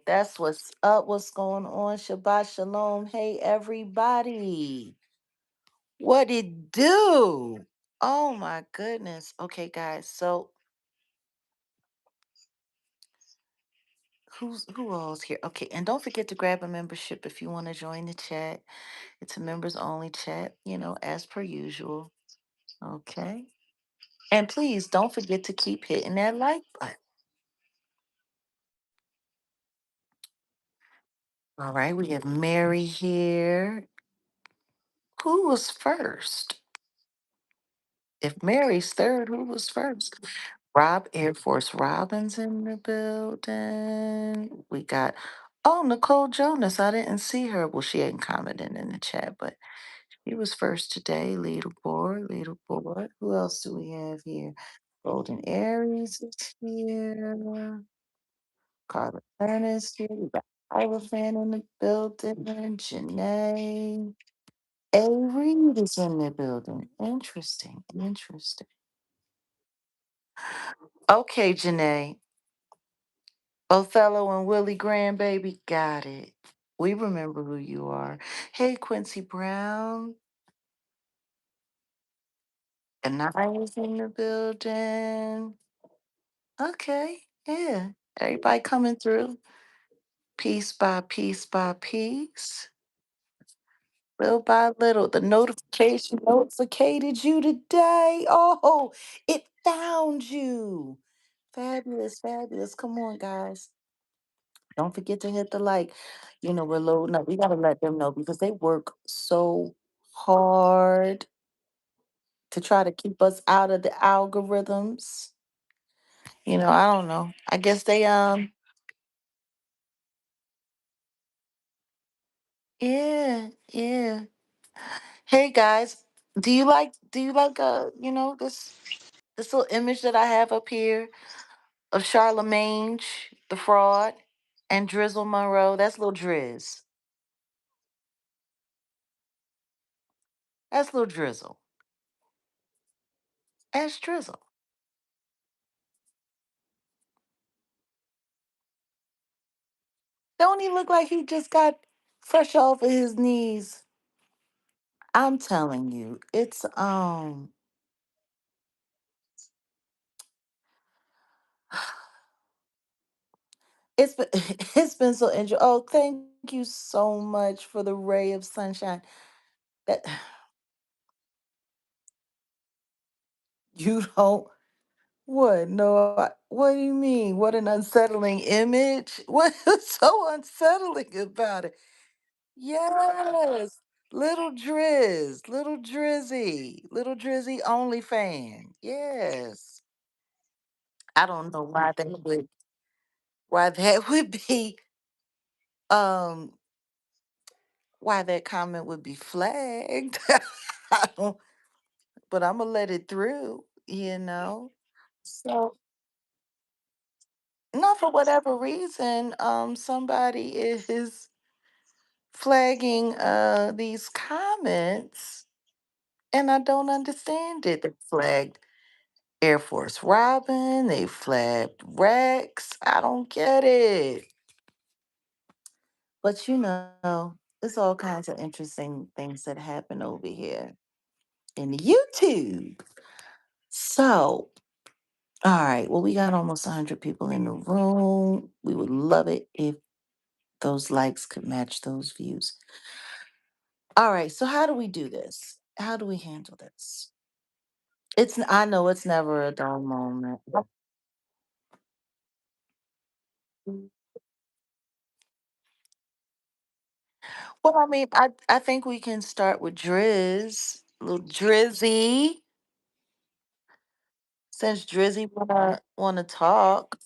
That's what's up. What's going on? Shabbat Shalom. Hey, everybody. What it do? Oh, my goodness. Okay, guys. So, who all's here? Okay, and don't forget to grab a membership if you want to join the chat. It's a members only chat, as per usual. Okay. And please don't forget to keep hitting that like button. All right, we have Mary here. Who was first? If Mary's third, who was first? Rob Air Force Robins in the building. We got Nicole Jonas. I didn't see her. Well, she ain't commenting in the chat, but she was first today. Leaderboard, leaderboard. Who else do we have here? Golden Aries is here. Carla Ernest here. We got Ira fan in the building. Janae. A Reed is in the building. Interesting. Interesting. Okay, Janae. Othello and Willie Grandbaby, got it. We remember who you are. Hey, Quincy Brown. And I was in the building. Okay, yeah. Everybody coming through piece by piece by piece, little by little. The notification notified you today. Oh, it found you. Fabulous, fabulous. Come on, guys. Don't forget to hit the like. We're loading up. We got to let them know because they work so hard to try to keep us out of the algorithms. I don't know. I guess yeah, yeah. Hey guys, do you like this little image that I have up here of Charlemagne the Fraud and Drizzle Monroe? That's little Driz. That's little Drizzle. That's Drizzle. Don't he look like he just got fresh off of his knees? I'm telling you, it's been it's been so interesting. Oh, thank you so much for the ray of sunshine. That you don't what? No, what do you mean? What an unsettling image. What is so unsettling about it? Yes. Little Drizzy only fan. Yes. I don't know why that would be um why that comment would be flagged. I don't, but I'm gonna let it through. So not for whatever reason, somebody is flagging these comments and I don't understand it. They flagged Air Force Robin, they flagged Rex. I don't get it. But it's all kinds of interesting things that happen over here in YouTube. So, all right. Well, we got almost 100 people in the room. We would love it if those likes could match those views. All right. So, how do we do this? How do we handle this? I know it's never a dull moment. Well, I mean, I think we can start with little Drizzy, since Drizzy wanna talk.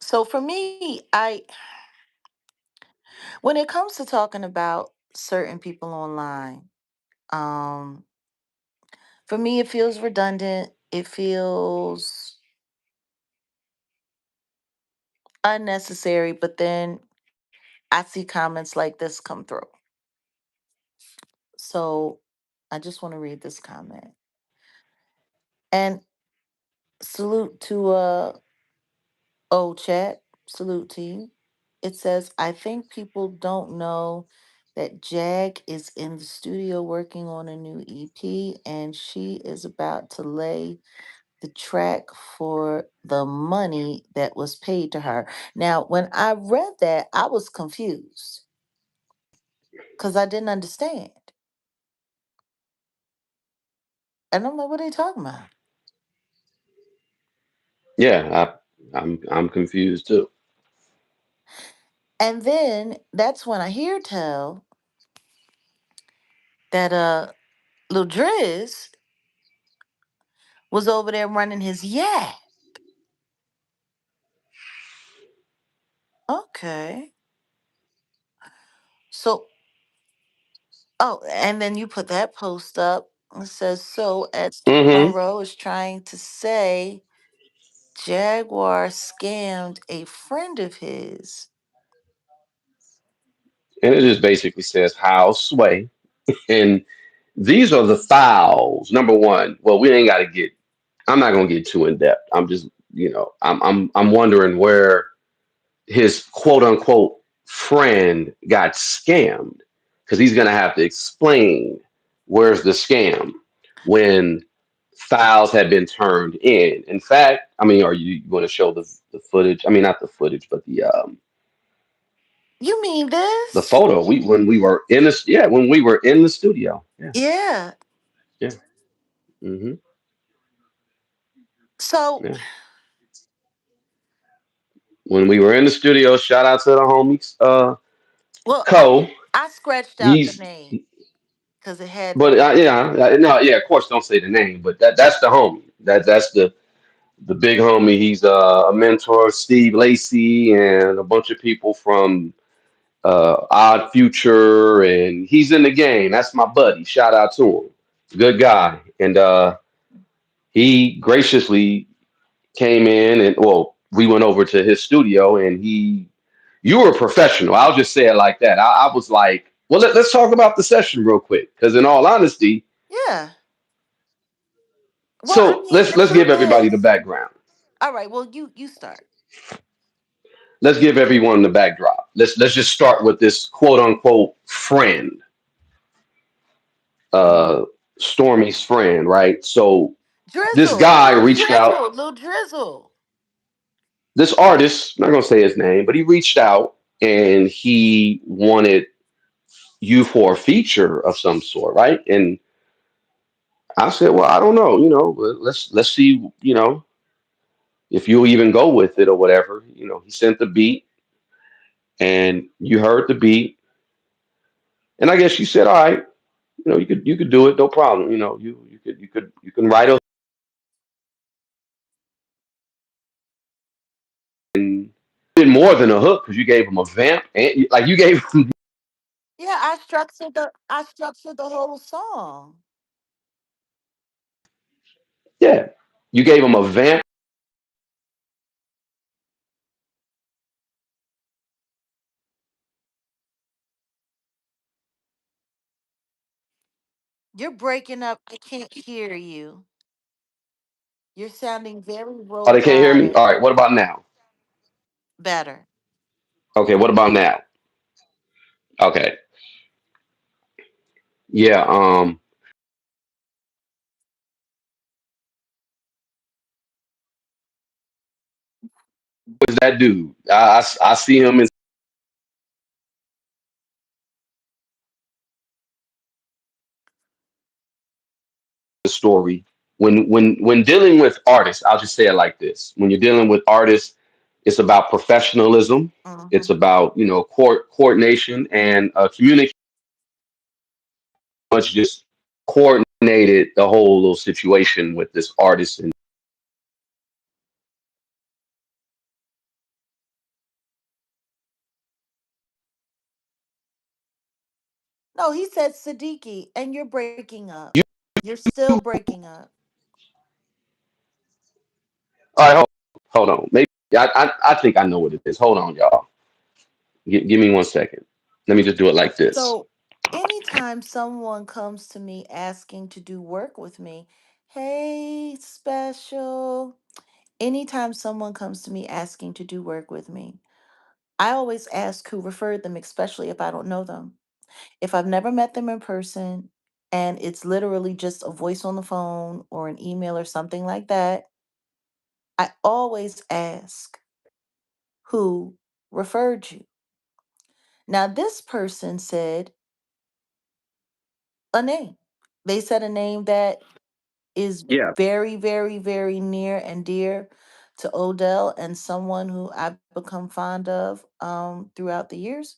So for me, I when it comes to talking about certain people online, um, for me it feels redundant. It feels unnecessary, but then I see comments like this come through. So I just want to read this comment. And salute to old chat. Salute to you. It says, I think people don't know that Jag is in the studio working on a new EP and she is about to lay the track for the money that was paid to her. Now, when I read that, I was confused because I didn't understand. And I'm like, what are they talking about? Yeah, I'm confused too. And then that's when I hear tell that Lil Driz was over there running his yak. Okay. So, oh, and then you put that post up. It says, so as Hmm. Monroe is trying to say Jaguar scammed a friend of his. And it just basically says how sway. And these are the fouls. Number one, well, we ain't got to get. I'm not gonna get too in depth. I'm just, I'm wondering where his quote unquote friend got scammed because he's gonna have to explain where's the scam when files had been turned in. In fact, I mean, are you going to show the footage? I mean, not the footage, but You mean the this? photo. We when we were in the yeah when we were in the studio. Yeah, Yeah. yeah, hmm So, yeah. When we were in the studio, shout out to the homies. well, Co. I scratched out the He's name because it had but the. yeah, no, yeah. Of course, don't say the name, but that's the homie. That's the big homie. He's a mentor, Steve Lacy, and a bunch of people from Odd Future, and he's in the game. That's my buddy. Shout out to him. Good guy, and he graciously came in, and well, we went over to his studio, and you were a professional. I'll just say it like that. I was like, well, let's talk about the session real quick, because in all honesty, Yeah. Well, I so mean, let's the let's give truth everybody the is, background. all right. Well, you start. Let's give everyone the backdrop. Let's just start with this quote unquote friend, Mhm. uh, Stormy's friend, right? So this Drizzle, guy little reached out. drizzle, little drizzle. This artist, not gonna say his name, but he reached out and he wanted you for a feature of some sort, right? And I said, well, I don't know, let's see, if you'll even go with it or whatever. He sent the beat and you heard the beat, and I guess you said, all right, you could do it, no problem. You can write a and did more than a hook because you gave him a vamp and like you gave him Yeah, I structured the whole song. yeah, you gave him a vamp. You're breaking up. I can't hear you. You're sounding very Oh, they can't hear me. robotic. All right, what about now? Better. Okay, what about now? Okay, yeah. What's that dude? I see him in the story. When dealing with artists, I'll just say it like this: when you're dealing with artists, it's about professionalism. It's Hmm. about coordination and communication. Much just coordinated the whole little situation with this artist and No, he said Siddiqui, and you're breaking up. you. You're still breaking up. All right, hold on. Maybe I think I know what it is. Hold on, y'all. Give me 1 second. Let me just do it like this. So, anytime someone comes to me asking to do work with me, hey, special. Anytime someone comes to me asking to do work with me, I always ask who referred them, especially if I don't know them. If I've never met them in person and it's literally just a voice on the phone or an email or something like that, I always ask who referred you. Now, this person said a name. They said a name that is Yeah, very, very, very near and dear to Odell and someone who I've become fond of throughout the years.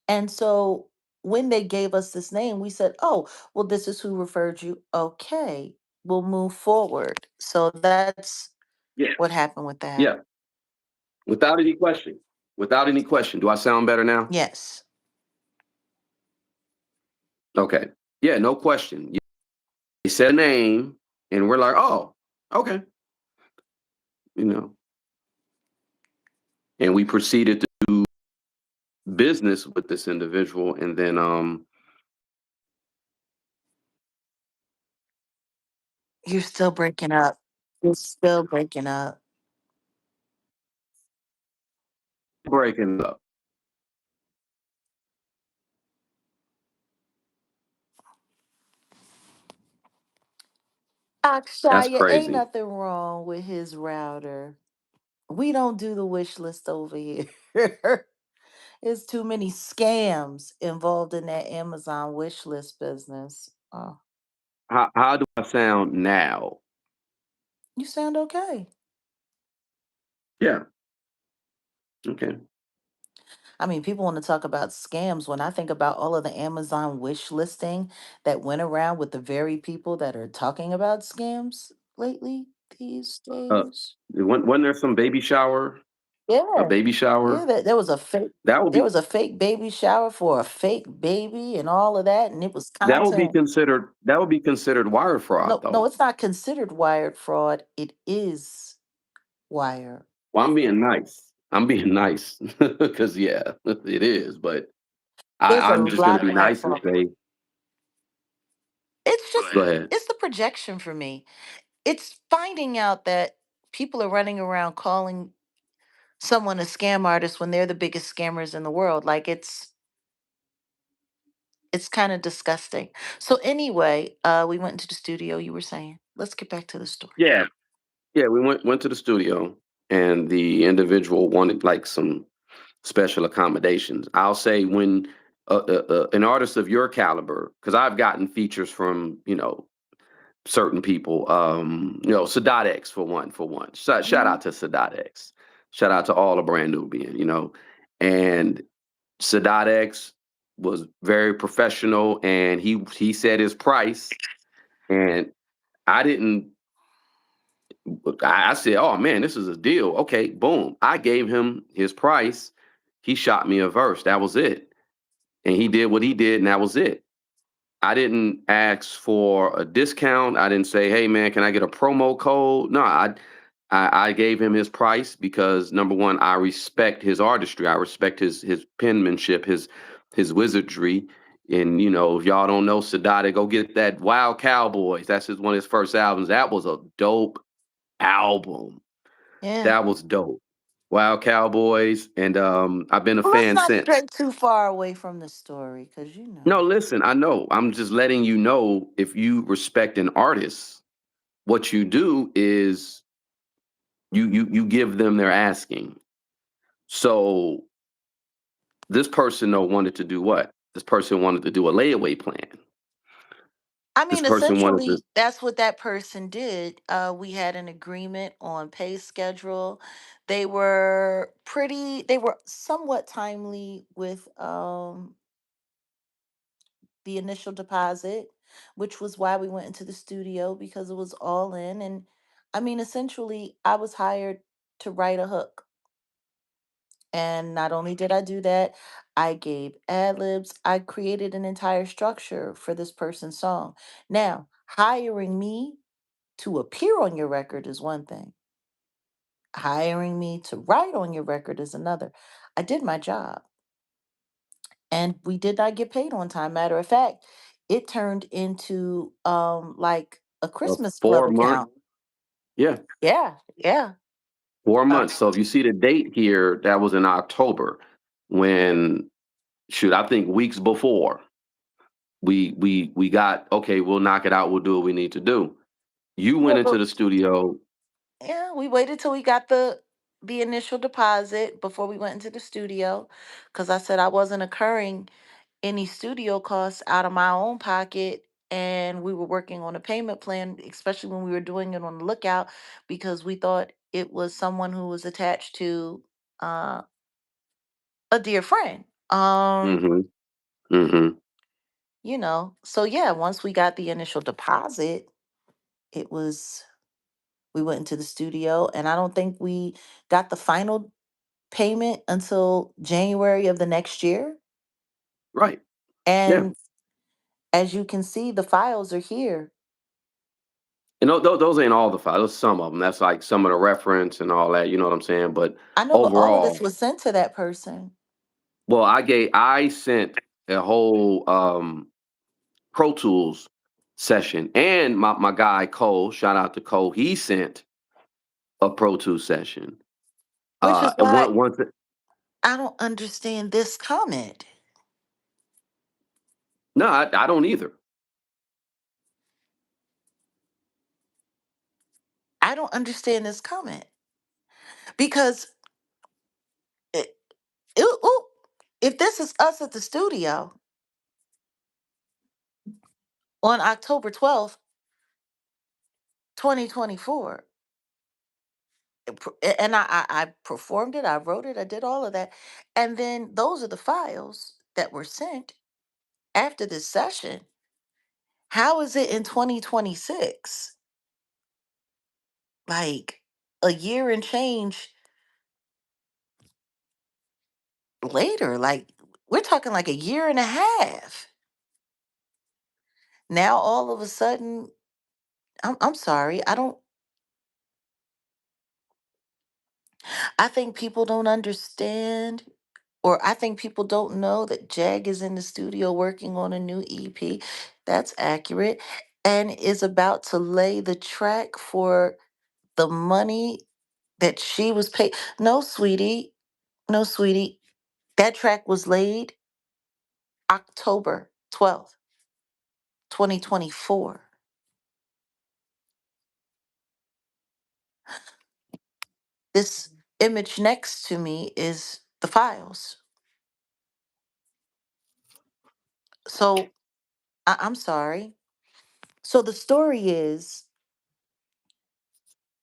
And so when they gave us this name, we said, oh, well, this is who referred you. Okay, we'll move forward. So that's yeah, what happened with that. yeah. Without any question. Without any question. Do I sound better now? Yes. Okay. Yeah, no question. They said a name, and we're like, oh, okay, you know. And we proceeded to business with this individual, and then You're still breaking up. You're still breaking up. breaking up. That's Akshaya, ain't crazy. nothing wrong with his router. We don't do the wish list over here. There's too many scams involved in that Amazon wish list business. Oh, How do I sound now? you sound okay. Yeah. Okay. I mean, people want to talk about scams. When I think about all of the Amazon wish listing that went around with the very people that are talking about scams lately these Uh, days. wasn't there some baby shower? A Yeah. baby Yeah, shower? there was a fake That would there be was a fake baby shower for a fake baby and all of that, and it was content. that would be considered wire fraud, No, no, though. it's not considered wired fraud. It is wire. Well, I'm being nice. I'm being nice because yeah, it is. But There's a I'm just going lot to of be wire nice and fraud. say, It's just go ahead. it's the projection for me. It's finding out that people are running around calling someone a scam artist when they're the biggest scammers in the world. Like it's kind of disgusting. So anyway, we went into the studio, you were saying. Let's get back to the story. Yeah, yeah. We went to the studio, and the individual wanted like some special accommodations. I'll say when an artist of your caliber, because I've gotten features from certain people. Sadat X for one. Shout Mhm. out to Sadat X. Shout out to all the brand Nubian. And Sadat X was very professional, and he said his price, and I didn't. I said, "Oh man, this is a deal." Okay, boom. I gave him his price. He shot me a verse. That was it, and he did what he did, and that was it. I didn't ask for a discount. I didn't say, "Hey man, can I get a promo code?" No, I gave him his price because number one, I respect his artistry. I respect his penmanship, his wizardry. And if y'all don't know Sadada, go get that Wild Cowboys. That's one of his first albums. That was a dope album. Yeah. That was dope. Wild Cowboys, and I've been a Well, let's fan not since. stray too far away from the story, because you know. No, listen, I know. I'm just letting you know if you respect an artist, what you do is you give them their asking. So this person though wanted to do what? This person wanted to do a layaway plan. I This mean, person wanted to essentially, that's what that person did. We had an agreement on pay schedule. They were somewhat timely with the initial deposit, which was why we went into the studio because it was all in. And I mean, essentially, I was hired to write a hook. And not only did I do that, I gave ad libs. I created an entire structure for this person's song. Now, hiring me to appear on your record is one thing, hiring me to write on your record is another. I did my job and we did not get paid on time. Matter of fact, it turned into like a a Christmas club 4 month. account. Yeah, Yeah, yeah. 4 months. So if you see the date here, that was in October when, shoot, I think weeks before we got, okay, we'll knock it out, we'll do what we need to do. You Yeah, went into but the studio. yeah, we waited till we got the initial deposit before we went into the studio, because I said I wasn't incurring any studio costs out of my own pocket, and we were working on a payment plan, especially when we were doing it on the lookout, because we thought it was someone who was attached to uh, a dear friend. Hmm. Hmm. So yeah, once we got the initial deposit, it was we went into the studio, and I don't think we got the final payment until January of the next year. Right. Yeah. And as you can see, the files are here. And those ain't all the files. Those some of them. That's like some of the reference and all that. You know what I'm saying? But I know, but all of this overall, was sent to that person. well, I sent a whole Pro Tools session, and my guy Cole. Shout out to Cole. He sent a Pro Tools session. Which is And why once, I don't understand this comment. no, I don't either. I don't understand this comment because it, ooh, if this is us at the studio on October 12th, 2024, and I performed it, I wrote it, I did all of that. And then those are the files that were sent after this session. How is it in 2026? Like a year and change later, like we're talking like a year and a half. Now all of a sudden, I'm sorry, I think people don't understand, or I think people don't know that Jag is in the studio working on a new EP. That's accurate. And is about to lay the track for the money that she was paid. No, sweetie. No, sweetie. That track was laid October 12th, 2024. This image next to me is the files. So I'm sorry. So the story is,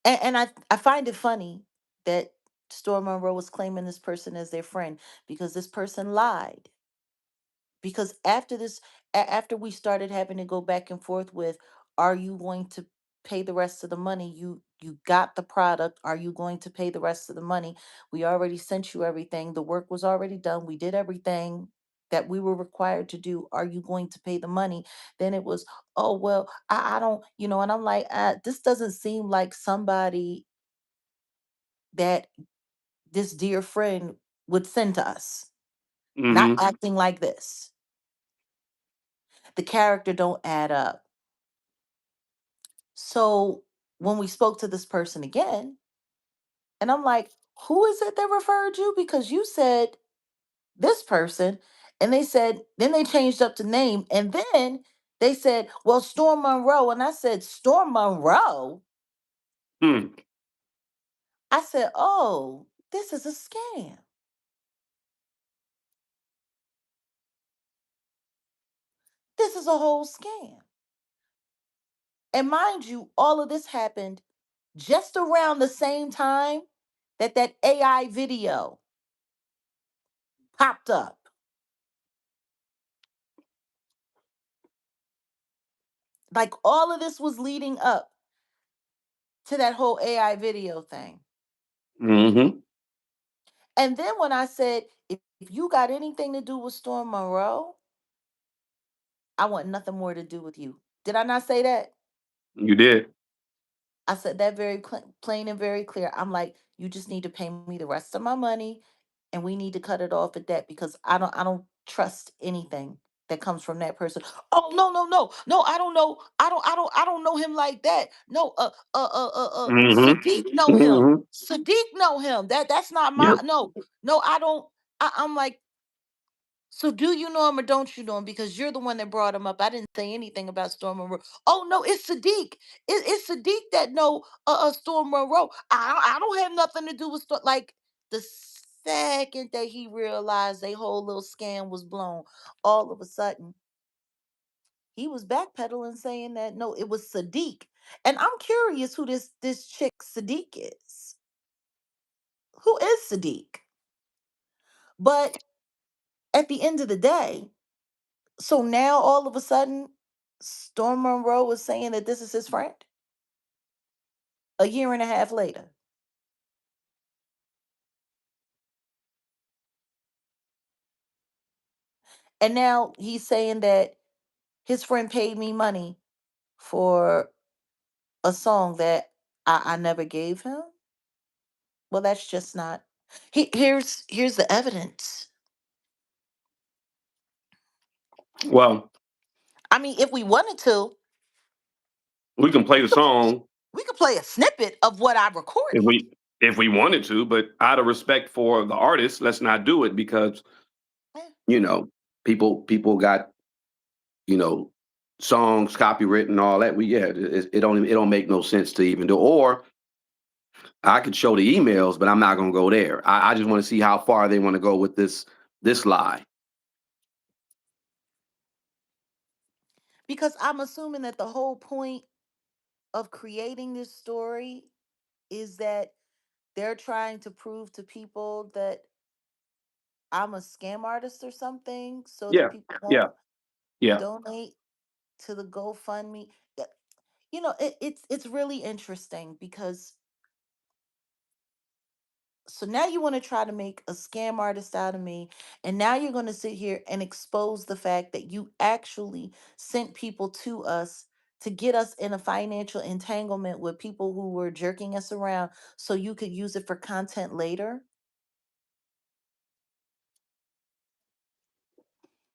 and I find it funny that Storm Monroe was claiming this person as their friend because this person lied. Because after this, after we started having to go back and forth with, are you going to pay the rest of the money? You got the product. Are you going to pay the rest of the money? We already sent you everything. The work was already done. We did everything that we were required to do. Are you going to pay the money? Then it was, oh well, I don't, and I'm like, this doesn't seem like somebody that this dear friend would send to us. Not Hmm. acting like this. The character don't add up. So when we spoke to this person again, and I'm like, who is it that referred you? Because you said this person, and they said, then they changed up the name, and then they said, well, Storm Monroe. And I said, Storm Monroe? Hmm. I said, oh, this is a scam. This is a whole scam. And mind you, all of this happened just around the same time that that AI video popped up. Like all of this was leading up to that whole AI video thing. Hmm. And then when I said, if you got anything to do with Storm Monroe, I want nothing more to do with you. Did I not say that? You did. I said that very plain and very clear. I'm like, you just need to pay me the rest of my money, and we need to cut it off at that because I don't trust anything that comes from that person. Oh no, no, no, no! I don't know. I don't know him like that. No, Hmm. Sadiq know him. Hmm. Sadiq know him. That's not my Yep. no, no. I don't. I'm like, so do you know him or don't you know him? Because you're the one that brought him up. I didn't say anything about Storm Monroe. Oh no, it's Sadiq. It's Sadiq that know Storm Monroe. I don't have nothing to do with Storm. Like the second that he realized their whole little scam was blown, all of a sudden he was backpedaling, saying that no, it was Sadiq. And I'm curious who this chick Sadiq is. Who is Sadiq? But at the end of the day, so now all of a sudden, Storm Monroe is saying that this is his friend a year and a half later. And now he's saying that his friend paid me money for a song that I never gave him. Well, that's just not. Here's the evidence. Well, I mean, if we wanted to, we can play we the could song we could play a snippet of what I if recorded. we wanted to, but out of respect for the artist, let's not do it because Yeah. you know people got you know songs copyright and all that. We yeah, it don't make no sense to even do. Or I could show the emails, but I'm not gonna go there. I just want to see how far they want to go with this lie. Because I'm assuming that the whole point of creating this story is that they're trying to prove to people that I'm a scam artist or something so that Yeah, people yeah, won't yeah. donate to the GoFundMe. It's really interesting because so now you want to try to make a scam artist out of me, and now you're going to sit here and expose the fact that you actually sent people to us to get us in a financial entanglement with people who were jerking us around so you could use it for content later.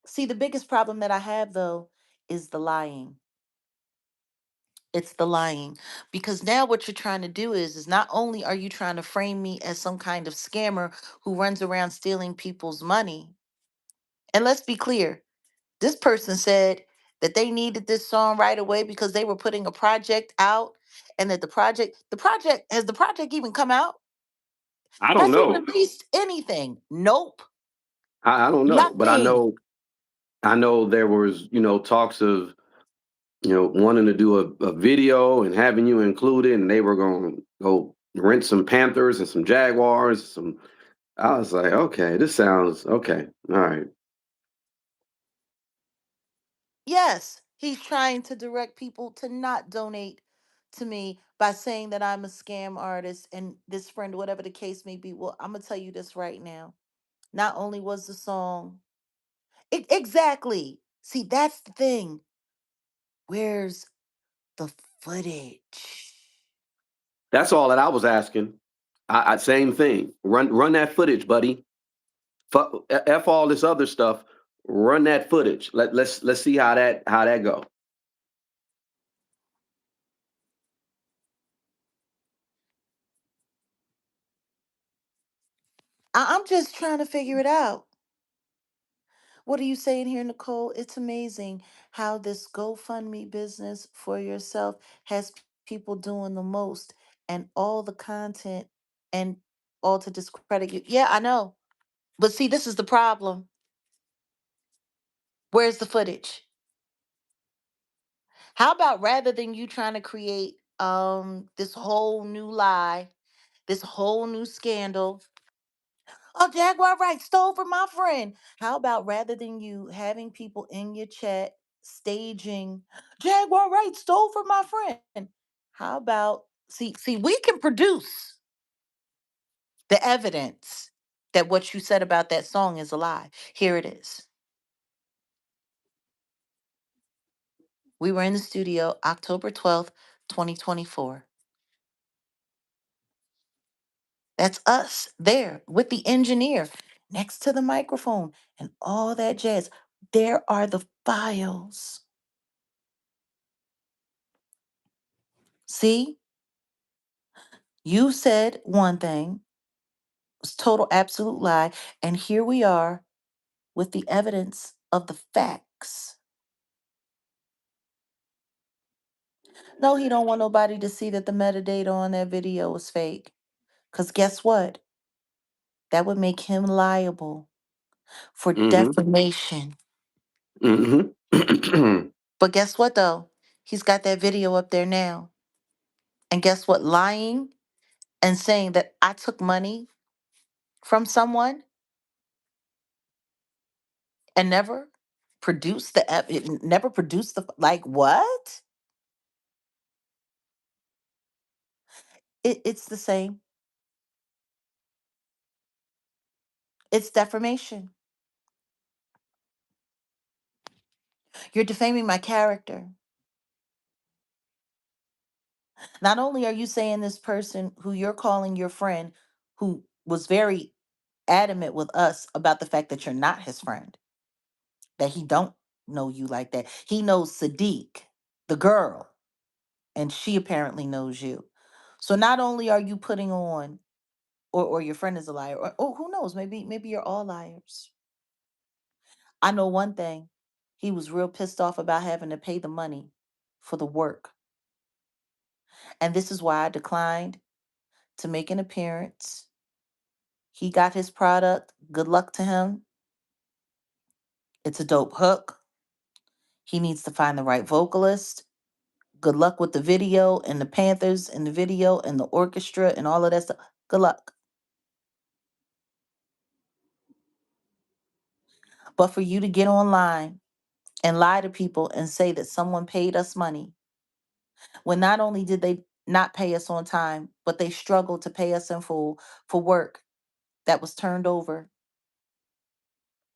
See, the biggest problem that I have though is the lying. It's the lying. Because now what you're trying to do is not only are you trying to frame me as some kind of scammer who runs around stealing people's money. And let's be clear, this person said that they needed this song right away because they were putting a project out and that the project has the project even come out? I don't Has he know. released anything? Nope. I don't know, but Nothing. I know there was talks of wanting to do a video and having you included, and they were going to go rent some Panthers and some Jaguars. I was like, okay, this sounds okay. All right. Yes, he's trying to direct people to not donate to me by saying that I'm a scam artist and this friend, whatever the case may be. Well, I'm gonna tell you this right now. Not only was the song exactly. See, that's the thing. Where's the footage? That's all that I was asking. I same thing. Run that footage, buddy. F all this other stuff. Run that footage. Let's see how that go. I'm just trying to figure it out. What are you saying here, Nicole? It's amazing how this GoFundMe business for yourself has people doing the most and all the content and all to discredit you. Yeah, I know. But see, this is the problem. Where's the footage? How about rather than you trying to create this whole new lie, this whole new scandal, oh, Jaguar Wright stole from my friend. How about rather than you having people in your chat staging Jaguar Wright stole from my friend? How about see, we can produce the evidence that what you said about that song is a lie. Here it is. We were in the studio October 12th, 2024. That's us there with the engineer next to the microphone and all that jazz. There are the files. See, you said one thing, it's total absolute lie, and here we are with the evidence of the facts. No, he don't want nobody to see that the metadata on that video is fake. Cause guess what? That would make him liable for Mm-hmm. defamation. Mm-hmm. But guess what though? He's got that video up there now. And guess what? Lying and saying that I took money from someone and never produced never produced the like what? It's the same. It's defamation. You're defaming my character. Not only are you saying this person who you're calling your friend, who was very adamant with us about the fact that you're not his friend, that he don't know you like that. He knows Sadiq, the girl, and she apparently knows you. So not only are you putting on, or your friend is a liar, or oh, who knows, maybe you're all liars. I know one thing. He was real pissed off about having to pay the money for the work. And this is why I declined to make an appearance. He got his product. Good luck to him. It's a dope hook. He needs to find the right vocalist. Good luck with the video and the Panthers and the video and the orchestra and all of that stuff. Good luck. But for you to get online and lie to people and say that someone paid us money, when not only did they not pay us on time, but they struggled to pay us in full for work that was turned over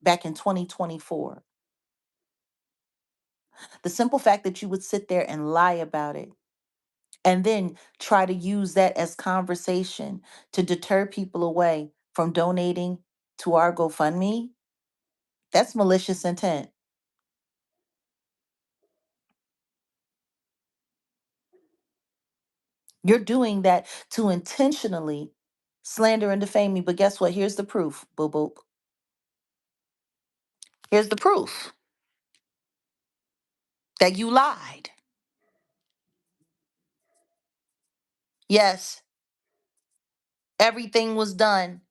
back in 2024. The simple fact that you would sit there and lie about it and then try to use that as conversation to deter people away from donating to our GoFundMe, that's malicious intent. You're doing that to intentionally slander and defame me. But guess what? Here's the proof. Boop, boop. Here's the proof that you lied. Yes, everything was done.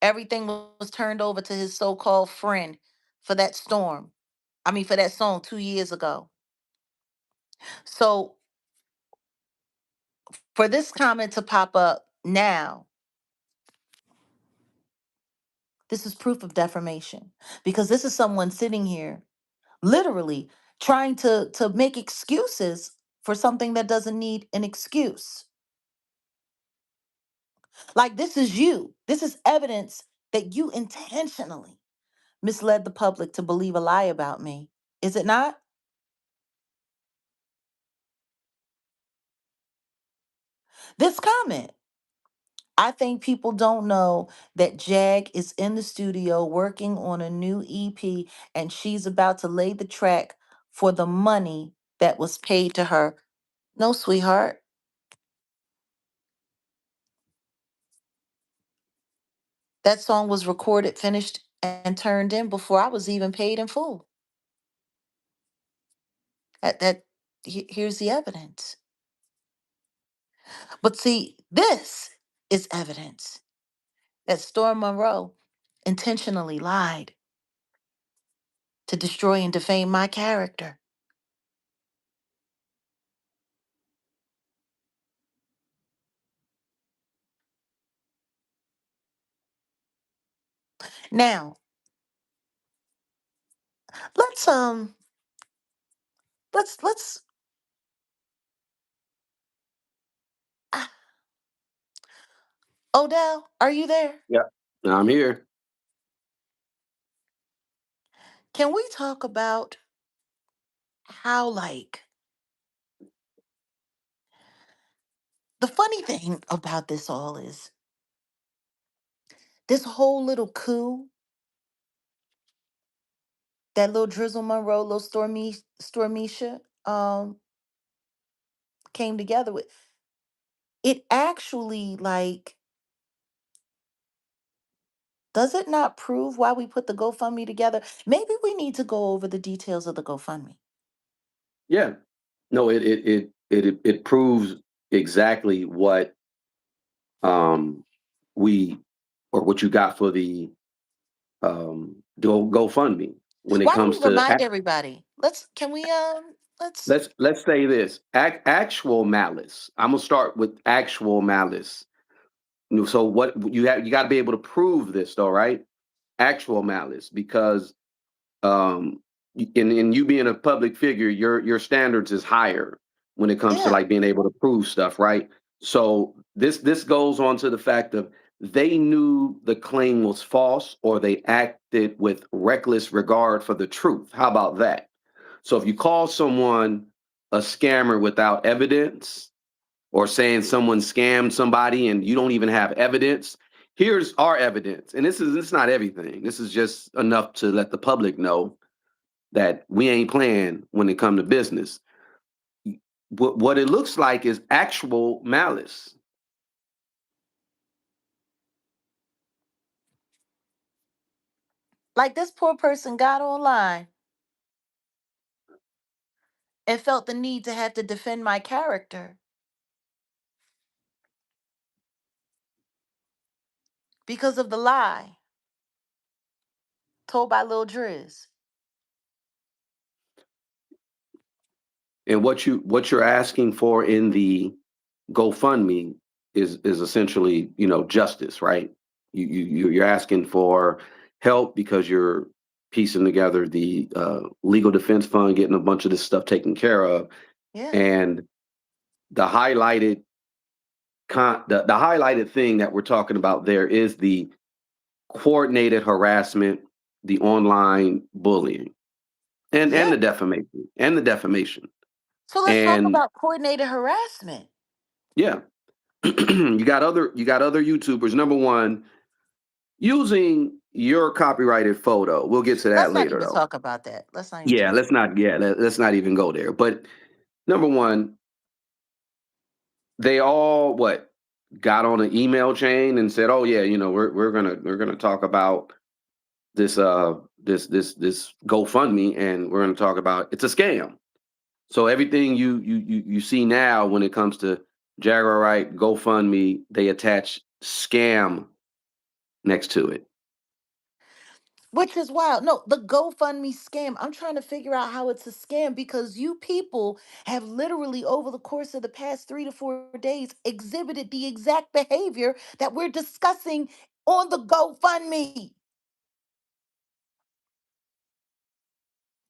Everything was turned over to his so called friend for that storm. I mean, for that song 2 years ago. So for this comment to pop up now, this is proof of defamation because this is someone sitting here literally trying to make excuses for something that doesn't need an excuse. Like this is you. This is evidence that you intentionally misled the public to believe a lie about me. Is it not? This comment. I think people don't know that Jag is in the studio working on a new EP and she's about to lay the track for the money that was paid to her. No, sweetheart. That song was recorded, finished, and turned in before I was even paid in full. Here's the evidence. But see, this is evidence that Storm Monroe intentionally lied to destroy and defame my character. Now, let's let's ah, Odell, are you there? Yeah. I'm here. Can we talk about how like the funny thing about this all is this whole little coup That little Drizzle Monroe, little Stormisha came together with. It actually, like, does it not prove why we put the GoFundMe together? Maybe we need to go over the details of the GoFundMe. Yeah. No, it proves exactly what um we or what you got for the GoFundMe when it Why don't comes we to remind everybody? Let's let's say this actual malice. I'm gonna start with actual malice. So what you got to be able to prove this though, right? Actual malice, because in you being a public figure, your standards is higher when it comes to yeah. like being able to prove stuff, right? So this goes on to the fact of they knew the claim was false or they acted with reckless regard for the truth. How about that? So if you call someone a scammer without evidence, or saying someone scammed somebody and you don't even have evidence, here's our evidence. And this is not everything. This is just enough to let the public know that we ain't playing when it come to business. What it looks like is actual malice. Like this poor person got online and felt the need to have to defend my character because of the lie told by Lil Driz. And what you're asking for in the GoFundMe is essentially, justice, right? You're asking for help because you're piecing together the legal defense fund, getting a bunch of this stuff taken care of, Yeah. and the highlighted the highlighted thing that we're talking about there is the coordinated harassment, the online bullying, and Yeah. the defamation, So let's talk and about coordinated harassment. yeah, you got other YouTubers. Number one, using your copyrighted photo. We'll get to that Let's not later, even though. talk about that. Let's not even Yeah, talk. let's not even go there. But number one, they all what got on an email chain and said, "Oh yeah, we're gonna talk about this GoFundMe, and we're gonna talk about it's a scam." So everything you see now when it comes to Jaguar Wright, GoFundMe, they attach scam next to it. Which is wild. No, the GoFundMe scam. I'm trying to figure out how it's a scam because you people have literally, over the course of the past 3 to 4 days, exhibited the exact behavior that we're discussing on the GoFundMe.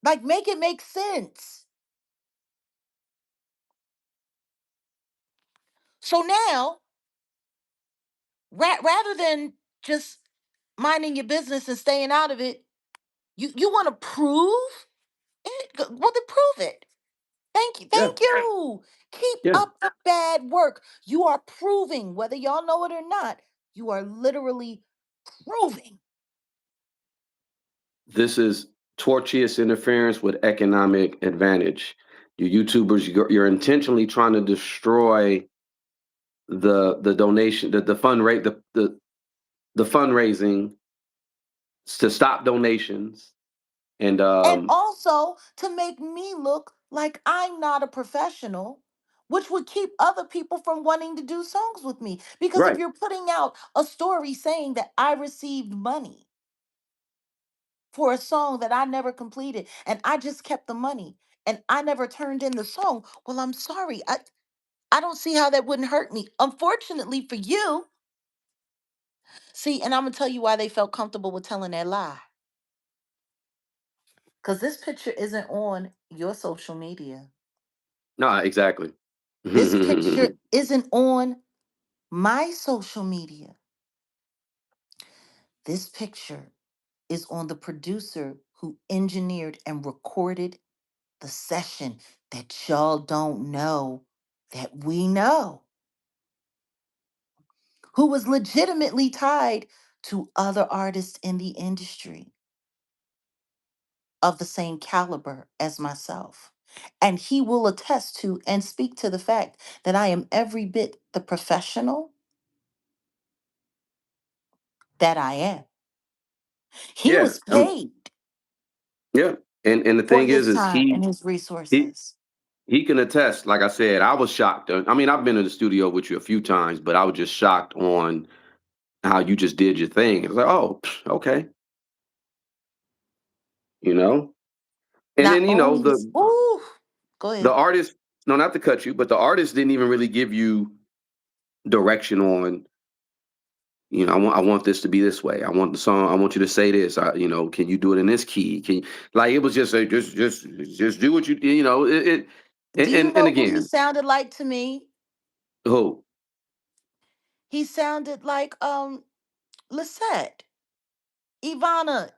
Like, make it make sense. So now, rather than just minding your business and staying out of it, you want to prove it? Well, then prove it. Thank you. Yeah, Thank you. Keep yeah. up the bad work. You are proving, whether y'all know it or not, you are literally proving. This is tortious interference with economic advantage. You YouTubers, you're intentionally trying to destroy the donation, the fund rate, the fundraising to stop donations, and And also to make me look like I'm not a professional, which would keep other people from wanting to do songs with me. Because if right. you're putting out a story saying that I received money for a song that I never completed and I just kept the money and I never turned in the song, well, I'm sorry. I don't see how that wouldn't hurt me. Unfortunately for you, see, and I'm gonna tell you why they felt comfortable with telling that lie. Because this picture isn't on your social media. No, exactly. This picture isn't on my social media. This picture is on the producer who engineered and recorded the session that y'all don't know that we know, who was legitimately tied to other artists in the industry. of the same caliber as myself. And he will attest to and speak to the fact that I am every bit the professional that I am. He Yeah, was paid yeah. And the for thing his is time and his he resources. he can attest. Like I said, I was shocked. I mean, I've been in the studio with you a few times, but I was just shocked on how you just did your thing. It was like, oh, okay, you know. And Not then only is, ooh, go the ahead. artist, no, not to cut you, but the artist didn't even really give you direction on, I want this to be this way. I want the song. I want you to say this. Can you do it in this key? Can you, like, it was just a, just do what it. Do you And know who he again, sounded like to me? who? He sounded like Lisette. Ivana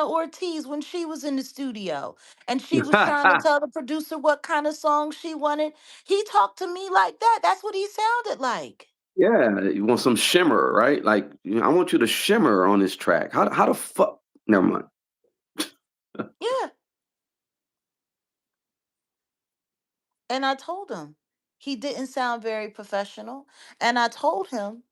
Ortiz when she was in the studio and she was trying to tell the producer what kind of song she wanted. He talked to me like that. That's what he sounded like. Yeah, you want some shimmer, right? Like, I want you to shimmer on this track. How the fuck? Never mind. Yeah. And I told him he didn't sound very professional. And I told him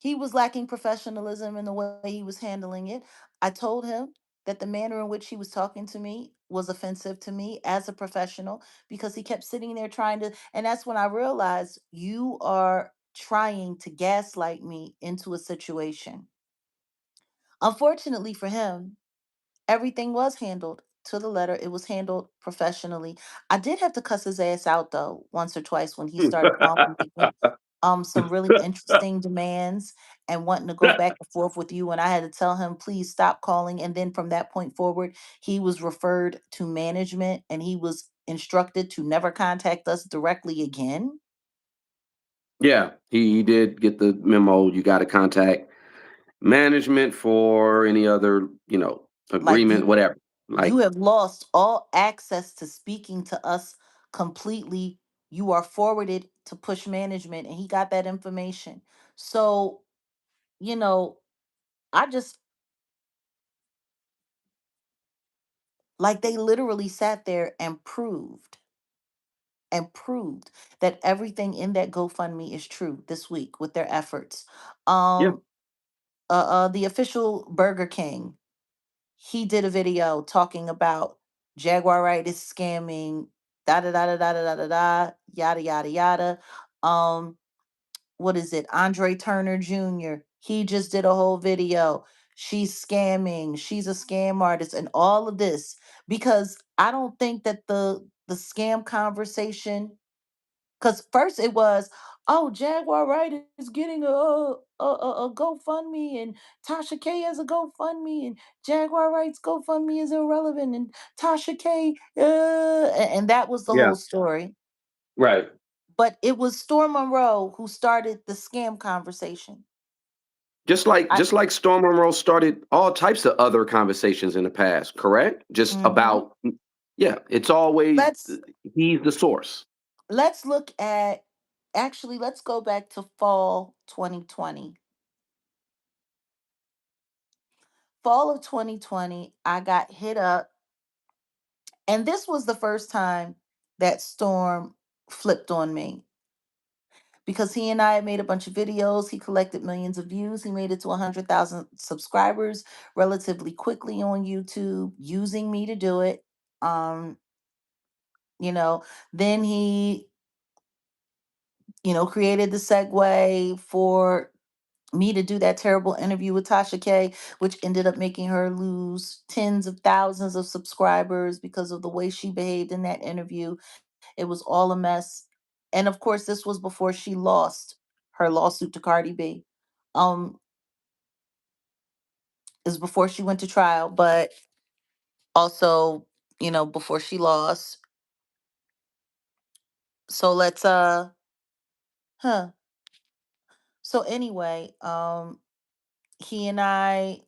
he was lacking professionalism in the way he was handling it. I told him that the manner in which he was talking to me was offensive to me as a professional because he kept sitting there trying to, and that's when I realized you are trying to gaslight me into a situation. Unfortunately for him, everything was handled to the letter. It was handled professionally. I did have to cuss his ass out though, once or twice when he started calling, making some really interesting demands and wanting to go back and forth with you. And I had to tell him, please stop calling. And then from that point forward, he was referred to management and he was instructed to never contact us directly again. Yeah, he did get the memo. You got to contact management for any other, Like agreement, whatever. you Like, have lost all access to speaking to us completely. You are forwarded to push management, and he got that information. So, you know, I just like they literally sat there and proved that everything in that GoFundMe is true this week with their efforts. yeah, Um, the official Burger King, he did a video talking about Jaguar Wright is scamming, da da da da da da da da, yada yada yada. Um, what is it? Andre Turner Jr. He just did a whole video. She's scamming. She's a scam artist, and all of this because I don't think that the scam conversation. Because first it was, oh, Jaguar Wright is getting a GoFundMe, and Tasha K has a GoFundMe, and Jaguar Wright's GoFundMe is irrelevant, and Tasha K, and that was the yeah, whole story. right. But it was Storm Monroe who started the scam conversation. Just like I, just like Storm Monroe started all types of other conversations in the past, correct? Just mhm. about, yeah, it's always Let's he's the source. let's look at actually let's go back to fall 2020. Fall of 2020, I got hit up. And this was the first time that Storm flipped on me because he and I had made a bunch of videos. He collected millions of views. He made it to 100,000 subscribers relatively quickly on YouTube, using me to do it. Um, you know, then he, created the segue for me to do that terrible interview with Tasha K, which ended up making her lose tens of thousands of subscribers because of the way she behaved in that interview. It was all a mess. And of course, this was before she lost her lawsuit to Cardi B. Um, is before she went to trial, but also, before she lost. So let's huh. So anyway, he and I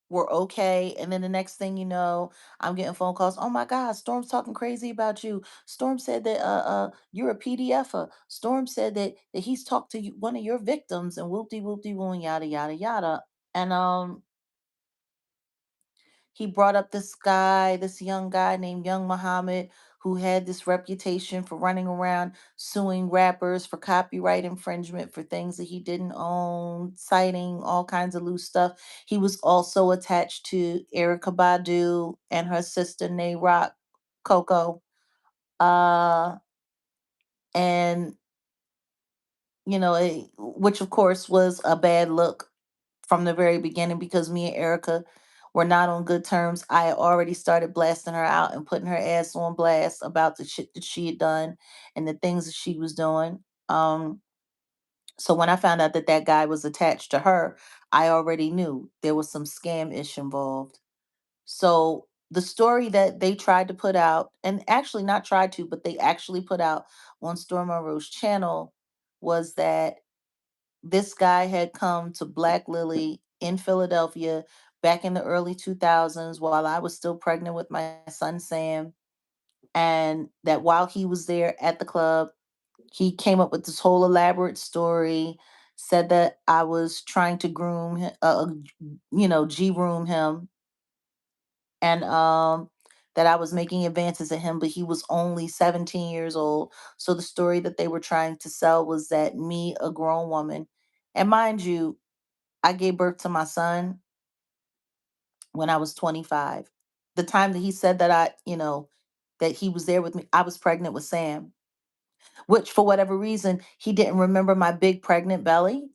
were okay. And then the next thing you know, I'm getting phone calls. Oh my God, Storm's talking crazy about you. Storm said that you're a PDFer. Storm said that he's talked to you, one of your victims, and whoop de whoop de woo and yada yada yada. And he brought up this guy, this young guy named Young Muhammad, who had this reputation for running around suing rappers for copyright infringement for things that he didn't own, citing all kinds of loose stuff. He was also attached to Erica Badu and her sister Nay Rock Coco. Uh, and which of course was a bad look from the very beginning because me and Erica were not on good terms. I had already started blasting her out and putting her ass on blast about the shit that she had done and the things that she was doing. Um, so when I found out that that guy was attached to her, I already knew there was some scam ish involved. So the story that they tried to put out, and actually not tried to, but they actually put out on Storm Monroe's channel, was that this guy had come to Black Lily in Philadelphia back in the early 2000s while I was still pregnant with my son Sam. And that while he was there at the club, he came up with this whole elaborate story, said that I was trying to groom him, G room him, and that I was making advances at him, but he was only 17 years old. So the story that they were trying to sell was that me, a grown woman, and mind you, I gave birth to my son when I was 25. The time that he said that that he was there with me, I was pregnant with Sam, which for whatever reason, he didn't remember my big pregnant belly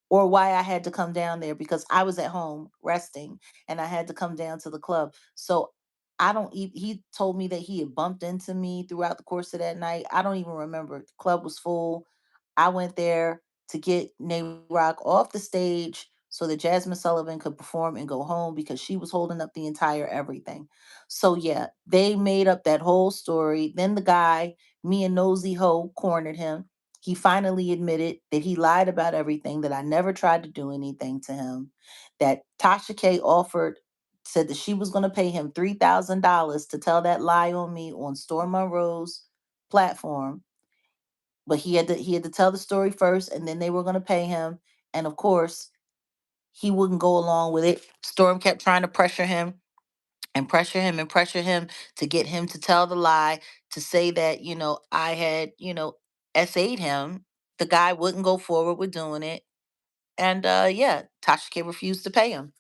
or why I had to come down there because I was at home resting and I had to come down to the club. So I don't he told me that he had bumped into me throughout the course of that night. I don't even remember. The club was full. I went there to get Nate Rock off the stage so that Jasmine Sullivan could perform and go home because she was holding up the entire everything. So yeah, they made up that whole story. Then the guy, me and Nosy Ho, cornered him. He finally admitted that he lied about everything, that I never tried to do anything to him, that Tasha K said that she was going to pay him $3,000 to tell that lie on me on Storm Monroe's platform. But he had to tell the story first and then they were going to pay him. And of course, he wouldn't go along with it. Storm kept trying to pressure him and pressure him and pressure him to get him to tell the lie, to say that, I had, SA'd him. The guy wouldn't go forward with doing it. And yeah, Tasha K refused to pay him.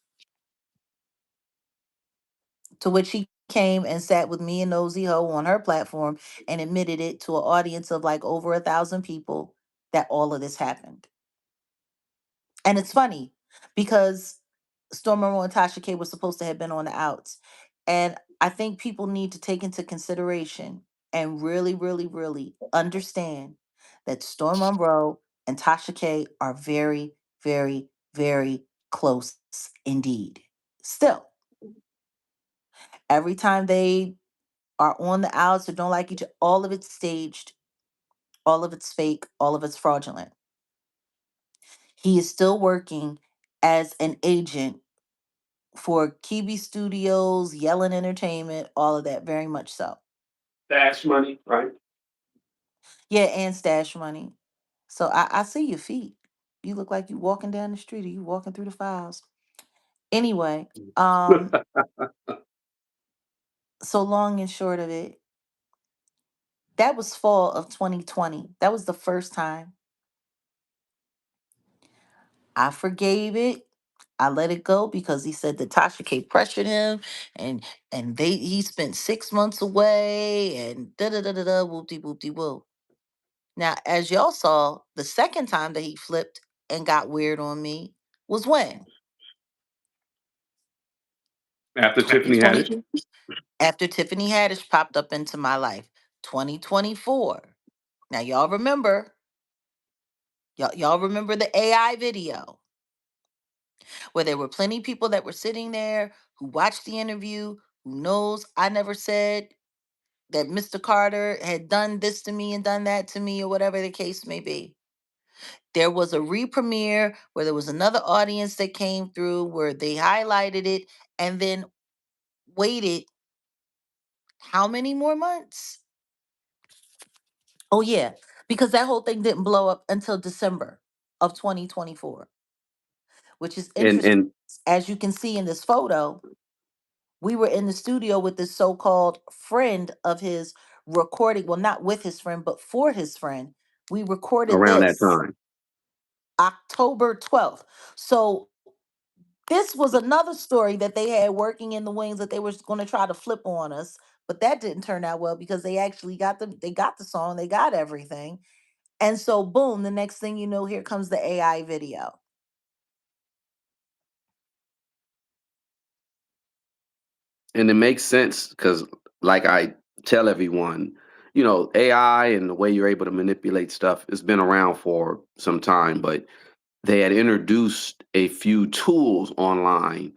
To which he came and sat with me and Nosy Ho on her platform and admitted it to an audience of like over 1,000 people that all of this happened. And it's funny because Storm Monroe and Tasha K were supposed to have been on the outs. And I think people need to take into consideration and really, really, really understand that Storm Monroe and Tasha K are very, very, very close indeed. Still, every time they are on the outs or don't like each other, all of it's staged, all of it's fake, all of it's fraudulent. He is still working as an agent for Kibi Studios, Yellen Entertainment, all of that, very much so. Stash money, right? Yeah, and stash money. So I see your feet. You look like you walking down the street or you walking through the files. Anyway, so long and short of it, that was fall of 2020. That was the first time I forgave it. I let it go because he said that Tasha K pressured him and he spent 6 months away and da da da da da whoop de whoop de whoop. Now, as y'all saw, the second time that he flipped and got weird on me was when After Tiffany Haddish. 2020, after Tiffany Haddish popped up into my life, 2024. Now y'all remember the AI video where there were plenty of people that were sitting there who watched the interview, who knows I never said that Mr. Carter had done this to me and done that to me or whatever the case may be. There was a re-premiere where there was another audience that came through where they highlighted it and then waited how many more months? Oh yeah, because that whole thing didn't blow up until December of 2024, which is And interesting. As you can see in this photo, We were in the studio with this so-called friend of his recording, well, not with his friend, but for his friend. We recorded around that this time. October 12th. So this was another story that they had working in the wings that they were going to try to flip on us, but that didn't turn out well because they actually got the song, they got everything. And so boom, the next thing you know, here comes the AI video. And it makes sense because, like I tell everyone, AI and the way you're able to manipulate stuff has been around for some time, but they had introduced a few tools online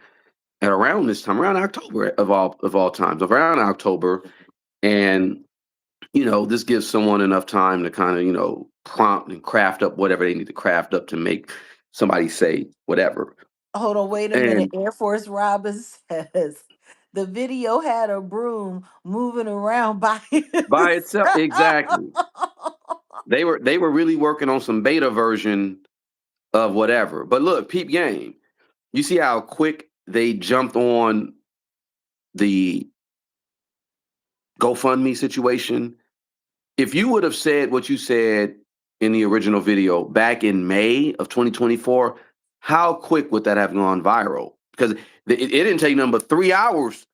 at around this time, around October of all times, around October, and this gives someone enough time to kind of prompt and craft up whatever they need to craft up to make somebody say whatever. Hold on, wait a minute. And Air Force Robin says the video had a broom moving around by by itself, itself. exactly. They were really working on some beta version of whatever. But look, peep game. You see how quick they jumped on the GoFundMe situation? If you would have said what you said in the original video back in May of 2024, how quick would that have gone viral? Because it didn't take nothing but 3 hours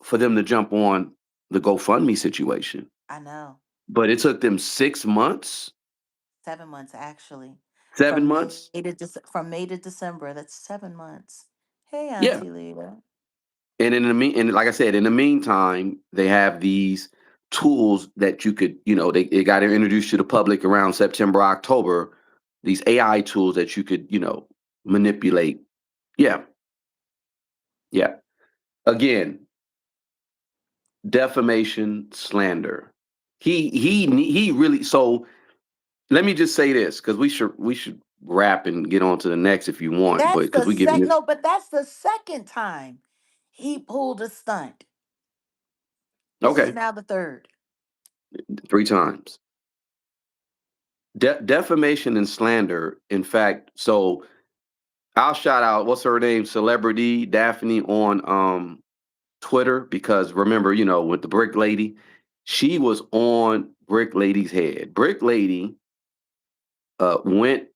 for them to jump on the GoFundMe situation. I know. But it took them 6 months, 7 months actually. seven months. From May to December. That's 7 months. Hey, Yeah. Auntie Lita. And and like I said, in the meantime, they have these tools that you could, they got to introduce to the public around September, October. These AI tools that you could, manipulate. Yeah, yeah. Again, defamation, slander. He really. So let me just say this because we should wrap and get on to the next if you want, but That's because the we give you no, but that's the second time he pulled a stunt. This is okay now the third. 3 times. Defamation and slander. In fact, so I'll shout out what's her name, Celebrity Daphne on Twitter because remember, with the Brick Lady, she was on Brick Lady's head. Brick Lady went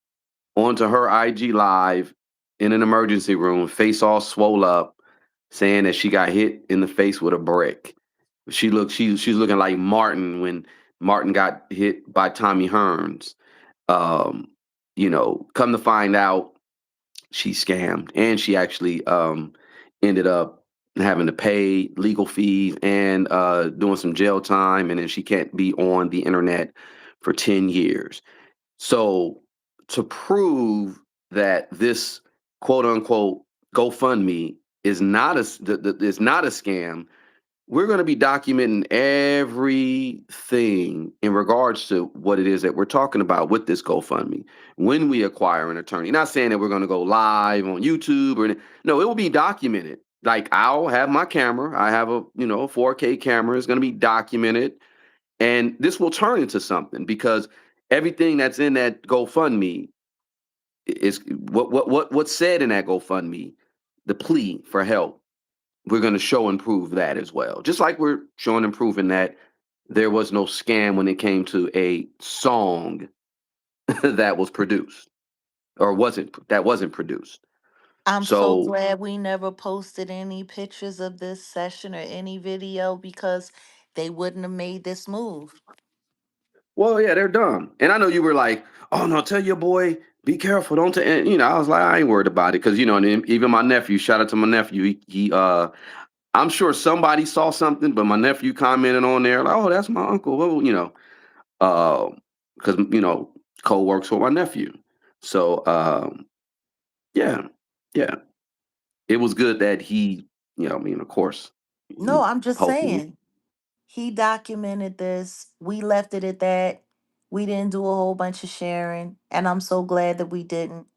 onto her IG live in an emergency room, face all swole up, saying that she got hit in the face with a brick. She's looking like Martin when Martin got hit by Tommy Hearns. Um, come to find out, she scammed and she actually ended up having to pay legal fees and doing some jail time, and then she can't be on the internet for 10 years. So to prove that this quote unquote GoFundMe is not is not a scam, we're going to be documenting everything in regards to what it is that we're talking about with this GoFundMe when we acquire an attorney. Not saying that we're going to go live on YouTube or no, it will be documented. Like I'll have my camera. I have a 4K camera. It's going to be documented, and this will turn into something because everything that's in that GoFundMe is what's said in that GoFundMe, the plea for help. We're going to show and prove that as well. Just like we're showing and proving that there was no scam when it came to a song that was produced or wasn't produced. I'm so So, glad we never posted any pictures of this session or any video because they wouldn't have made this move. well, yeah, they're dumb. And I know you were like, "Oh no, tell your boy, be careful, don't." And, I was like, I ain't worried about it because and even my nephew. Shout out to my nephew. I'm sure somebody saw something, but my nephew commented on there like, "Oh, that's my uncle." Well, because Cole works with my nephew. So yeah, yeah, it was good that he, I mean, of course, No, he I'm just posted it. saying. He documented this. We left it at that. We didn't do a whole bunch of sharing. And I'm so glad that we didn't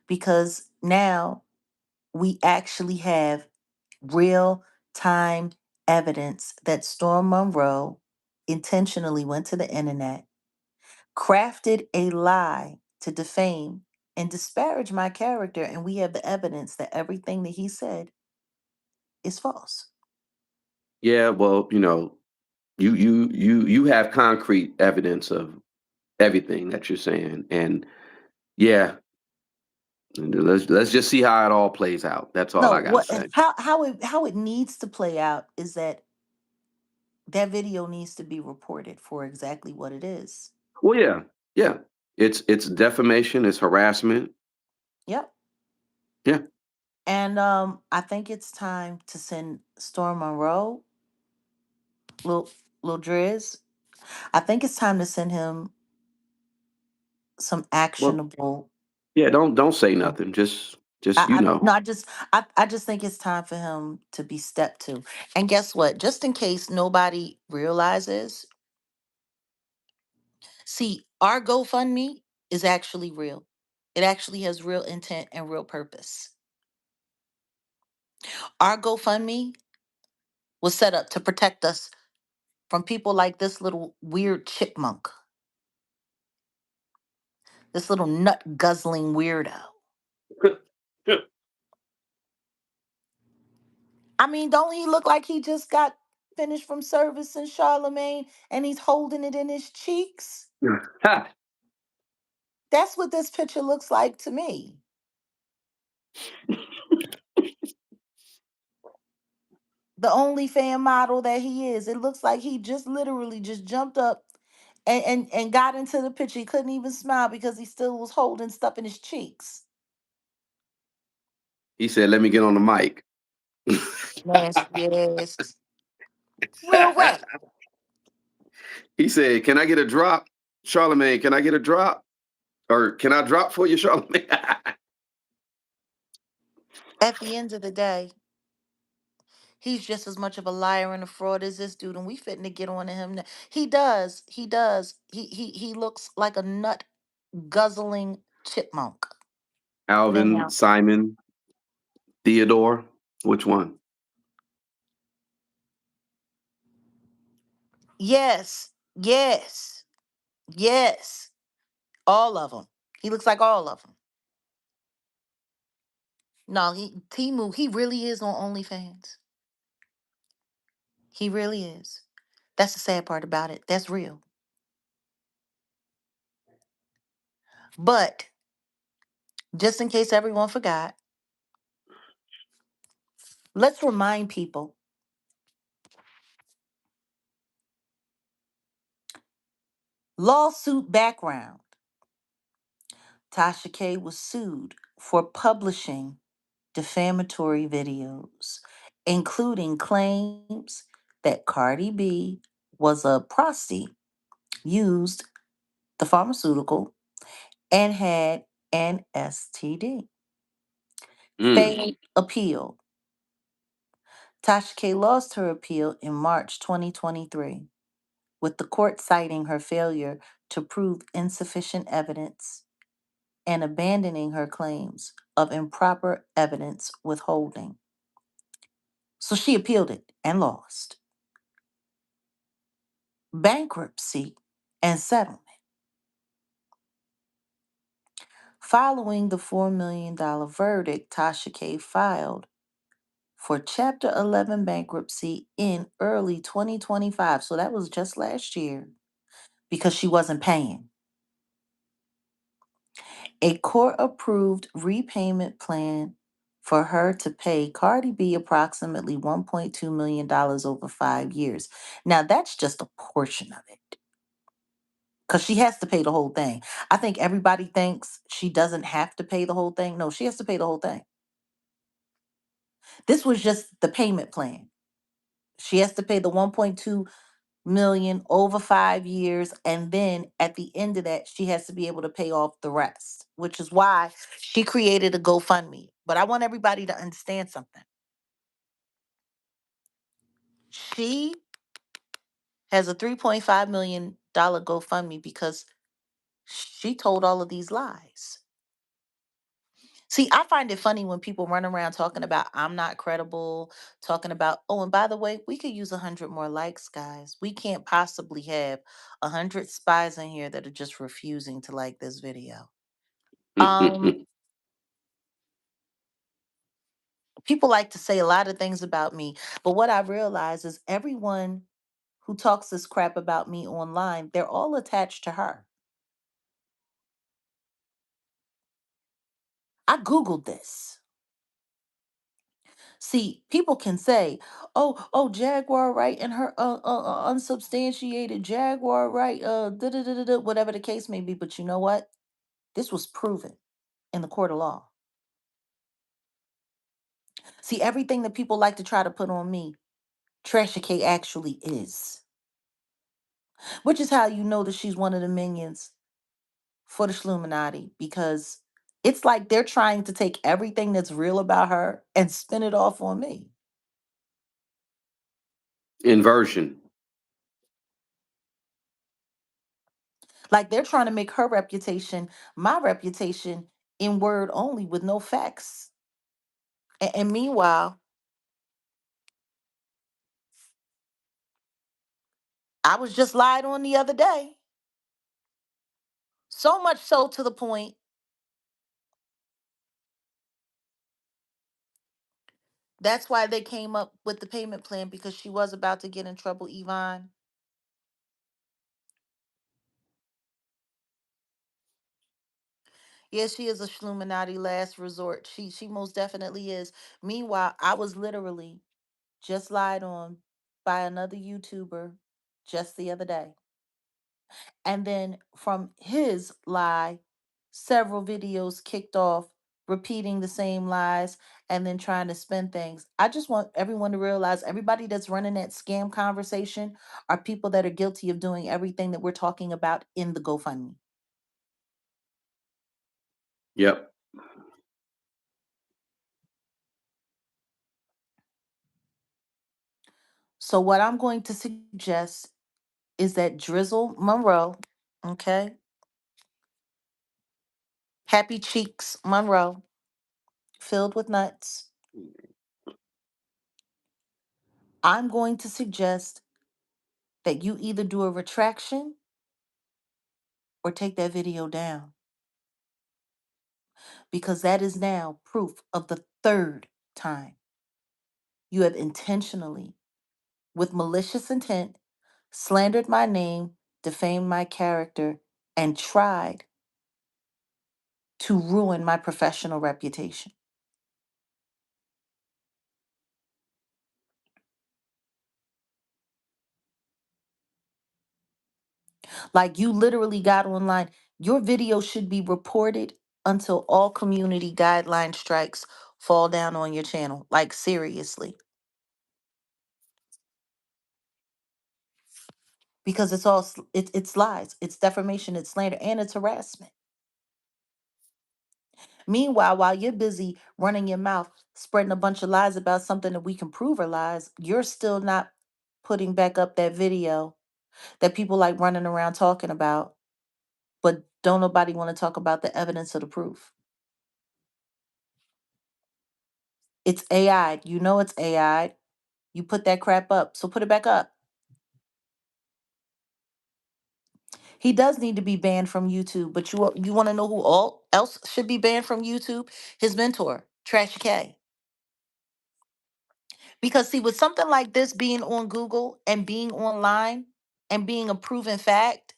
because now we actually have real time evidence that Storm Monroe intentionally went to the internet, crafted a lie to defame and disparage my character. And we have the evidence that everything that he said is false. Yeah, well, you have concrete evidence of everything that you're saying, and yeah, let's just see how it all plays out. That's all No, I gotta what say. how it needs to play out is that that video needs to be reported for exactly what it is. Well, yeah, yeah, it's defamation, it's harassment. Yep. Yeah, And I think it's time to send Storm Monroe, Lil Lil Driz. I think it's time to send him some well, actionable. yeah, don't say nothing. Just No, I just think it's time for him to be stepped to. And guess what? Just in case nobody realizes, see, our GoFundMe is actually real. It actually has real intent and real purpose. Our GoFundMe was set up to protect us from people like this little weird chipmunk, this little nut guzzling weirdo. I mean, don't he look like he just got finished from service in Charlemagne and he's holding it in his cheeks? That's what this picture looks like to me. The only fan model that he is. It looks like he just literally just jumped up and got into the picture. He couldn't even smile because he still was holding stuff in his cheeks. He said, "Let me get on the mic." Nasty ass. Real rap. He said, "Can I get a drop, Charlemagne? Can I get a drop, or can I drop for you, Charlemagne?" At the end of the day, he's just as much of a liar and a fraud as this dude, and we fitting to get on to him. He does. He does. He looks like a nut guzzling chipmunk. Alvin, Now, Simon, Theodore, which one? yes, yes, yes, all of them. He looks like all of them. No, Timu. He really is on OnlyFans. He really is. That's the sad part about it. That's real. But just in case everyone forgot, let's remind people. Lawsuit background. Tasha K was sued for publishing defamatory videos, including claims that Cardi B was a prosti, used the pharmaceutical, and had an STD. Mm. Failed appeal. Tasha K lost her appeal in March 2023, with the court citing her failure to prove insufficient evidence and abandoning her claims of improper evidence withholding. So she appealed it and lost. Bankruptcy and settlement. Following the $4 million verdict, Tasha K filed for Chapter 11 bankruptcy in early 2025. So that was just last year because she wasn't paying. A court approved repayment plan for her to pay Cardi B approximately $1.2 million over 5 years. Now, that's just a portion of it because she has to pay the whole thing. I think everybody thinks she doesn't have to pay the whole thing. No, she has to pay the whole thing. This was just the payment plan. She has to pay the 1.2 million over 5 years, and then at the end of that she has to be able to pay off the rest, which is why she created a GoFundMe. But I want everybody to understand something. She has a $3.5 million GoFundMe because she told all of these lies. See, I find it funny when people run around talking about I'm not credible, talking about, oh, and by the way, we could use 100 more likes, guys. We can't possibly have 100 spies in here that are just refusing to like this video. Um, People like to say a lot of things about me, but what I realize is everyone who talks this crap about me online, they're all attached to her. I Googled this. See, people can say, "Oh, Jaguar Wright and her unsubstantiated Jaguar Wright, da da da da da," whatever the case may be. But you know what? This was proven in the court of law. See, everything that people like to try to put on me, Trisha K actually is, which is how you know that she's one of the minions for the Shluminati, because it's like they're trying to take everything that's real about her and spin it off on me. Inversion. Like they're trying to make her reputation my reputation in word only with no facts. And meanwhile, I was just lied on the other day. So much so to the point that's why they came up with the payment plan, because she was about to get in trouble, Yvonne. Yeah, she is a Shluminati last resort. She most definitely is. Meanwhile, I was literally just lied on by another YouTuber just the other day. And then from his lie, several videos kicked off repeating the same lies and then trying to spin things. I just want everyone to realize everybody that's running that scam conversation are people that are guilty of doing everything that we're talking about in the GoFundMe. Yep. So what I'm going to suggest is that Drizzle Monroe, okay, Happy Cheeks Monroe, filled with nuts. I'm going to suggest that you either do a retraction or take that video down, because that is now proof of the third time you have intentionally, with malicious intent, slandered my name, defamed my character, and tried to ruin my professional reputation. Like you literally got online. Your video should be reported until all community guideline strikes fall down on your channel. Like seriously. Because it's all it's lies, it's defamation, it's slander, and it's harassment. Meanwhile, while you're busy running your mouth, spreading a bunch of lies about something that we can prove are lies, you're still not putting back up that video that people like running around talking about, but don't nobody want to talk about the evidence of the proof. It's AI. You know it's AI. You put that crap up, so put it back up. He does need to be banned from YouTube, but you want to know who all else should be banned from YouTube? His mentor, Trash K. Because see, with something like this being on Google and being online and being a proven fact,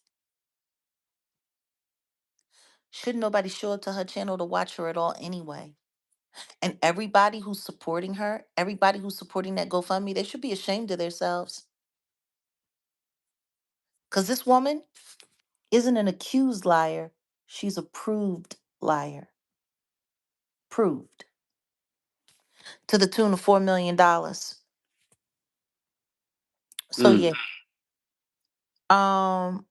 shouldn't nobody show up to her channel to watch her at all anyway? And everybody who's supporting her, everybody who's supporting that GoFundMe, they should be ashamed of themselves. Because this woman isn't an accused liar, she's a proved liar. Proved. To the tune of $4 million. So Mm. yeah. Um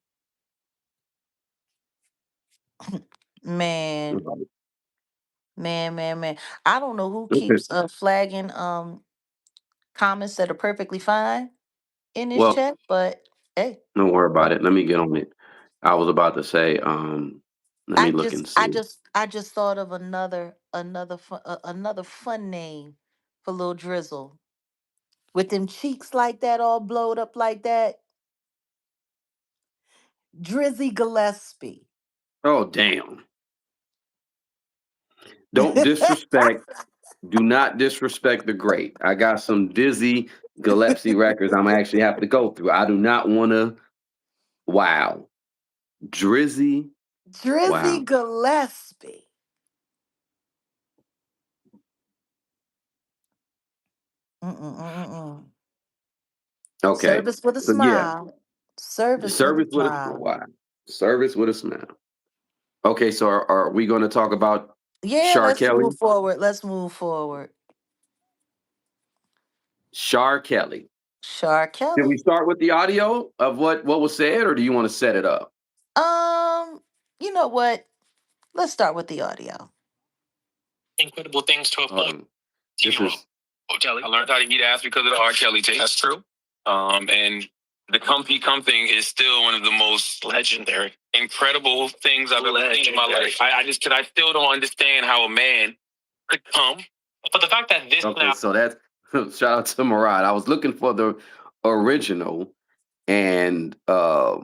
man, Right. man. I don't know who Okay. keeps flagging comments that are perfectly fine in this Well, chat, but hey, don't worry about it. Let me get on it. I was about to say, let me look and see. I just thought of another fun name for little Drizzle with them cheeks like that, all blowed up like that. Drizzy Gillespie. Oh, damn. Don't disrespect. Do not disrespect the great. I got some Dizzy Gillespie records I'm actually happy to go through. I do not want to. Wow. Drizzy. Drizzy Wow. Gillespie. Mm-mm-mm-mm. Okay. Service with a Yeah. smile. Service with a Service with a smile. wow. Service with a smile. Okay, so are we going to talk about Yeah, Shar let's move Kelly? forward. Let's move forward. Shar Kelly. Shar Did we Kelly. start with the audio of what was said, or do you want to set it up? Um, you know what? Let's start with the audio. Incredible things to Hold afford. on. This is Kelly. I learned how to eat ass because of the R. Kelly tape. That's true. And the Comfy Come thing is still one of the most legendary, incredible things I've ever seen in my life. I still don't understand how a man could come. But the fact that this okay. now. So that's shout out to Murad. I was looking for the original, and I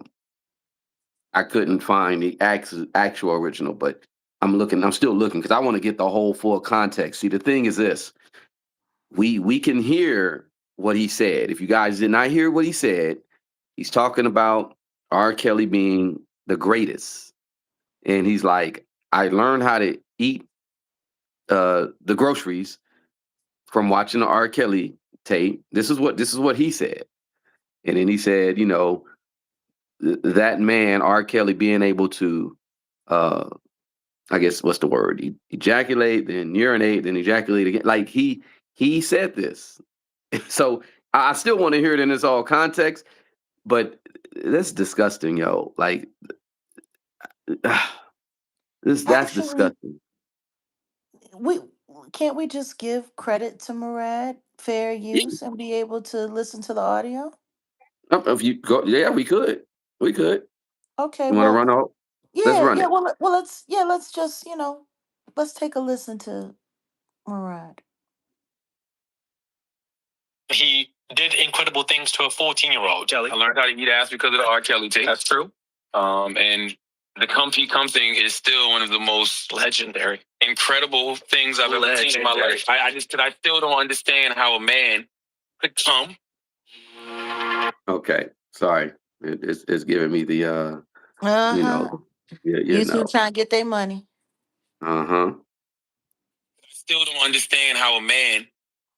couldn't find the actual original, but I'm looking. I'm still looking because I want to get the whole full context. See, the thing is this: we can hear what he said. If you guys did not hear what he said, he's talking about R. Kelly being the greatest, and he's like, I learned how to eat the groceries from watching the R. Kelly tape. This is what he said, and then he said, that man R. Kelly being able to, uh, I guess what's the word? Ejaculate, then urinate, then ejaculate again. Like he said this, so I still want to hear it in its all context. But that's disgusting, yo. Like that's Actually, disgusting. we can't we just give credit to Murad, fair use, and be able to listen to the audio? If you go, yeah, we could. Okay, You want to well, run out? Let's yeah, run yeah, it. well, let's just, let's take a listen to Murad. He did incredible things to a 14-year-old. Kelly. I learned how to eat ass because of the R. Kelly tape. That's true. And the Comfy Come thing is still one of the most legendary, incredible things I've ever seen in my life. I still don't understand how a man could come. Okay, sorry. It's giving me the you Uh-huh. know, yeah, YouTube trying to get their money. uh-huh. I still don't understand how a man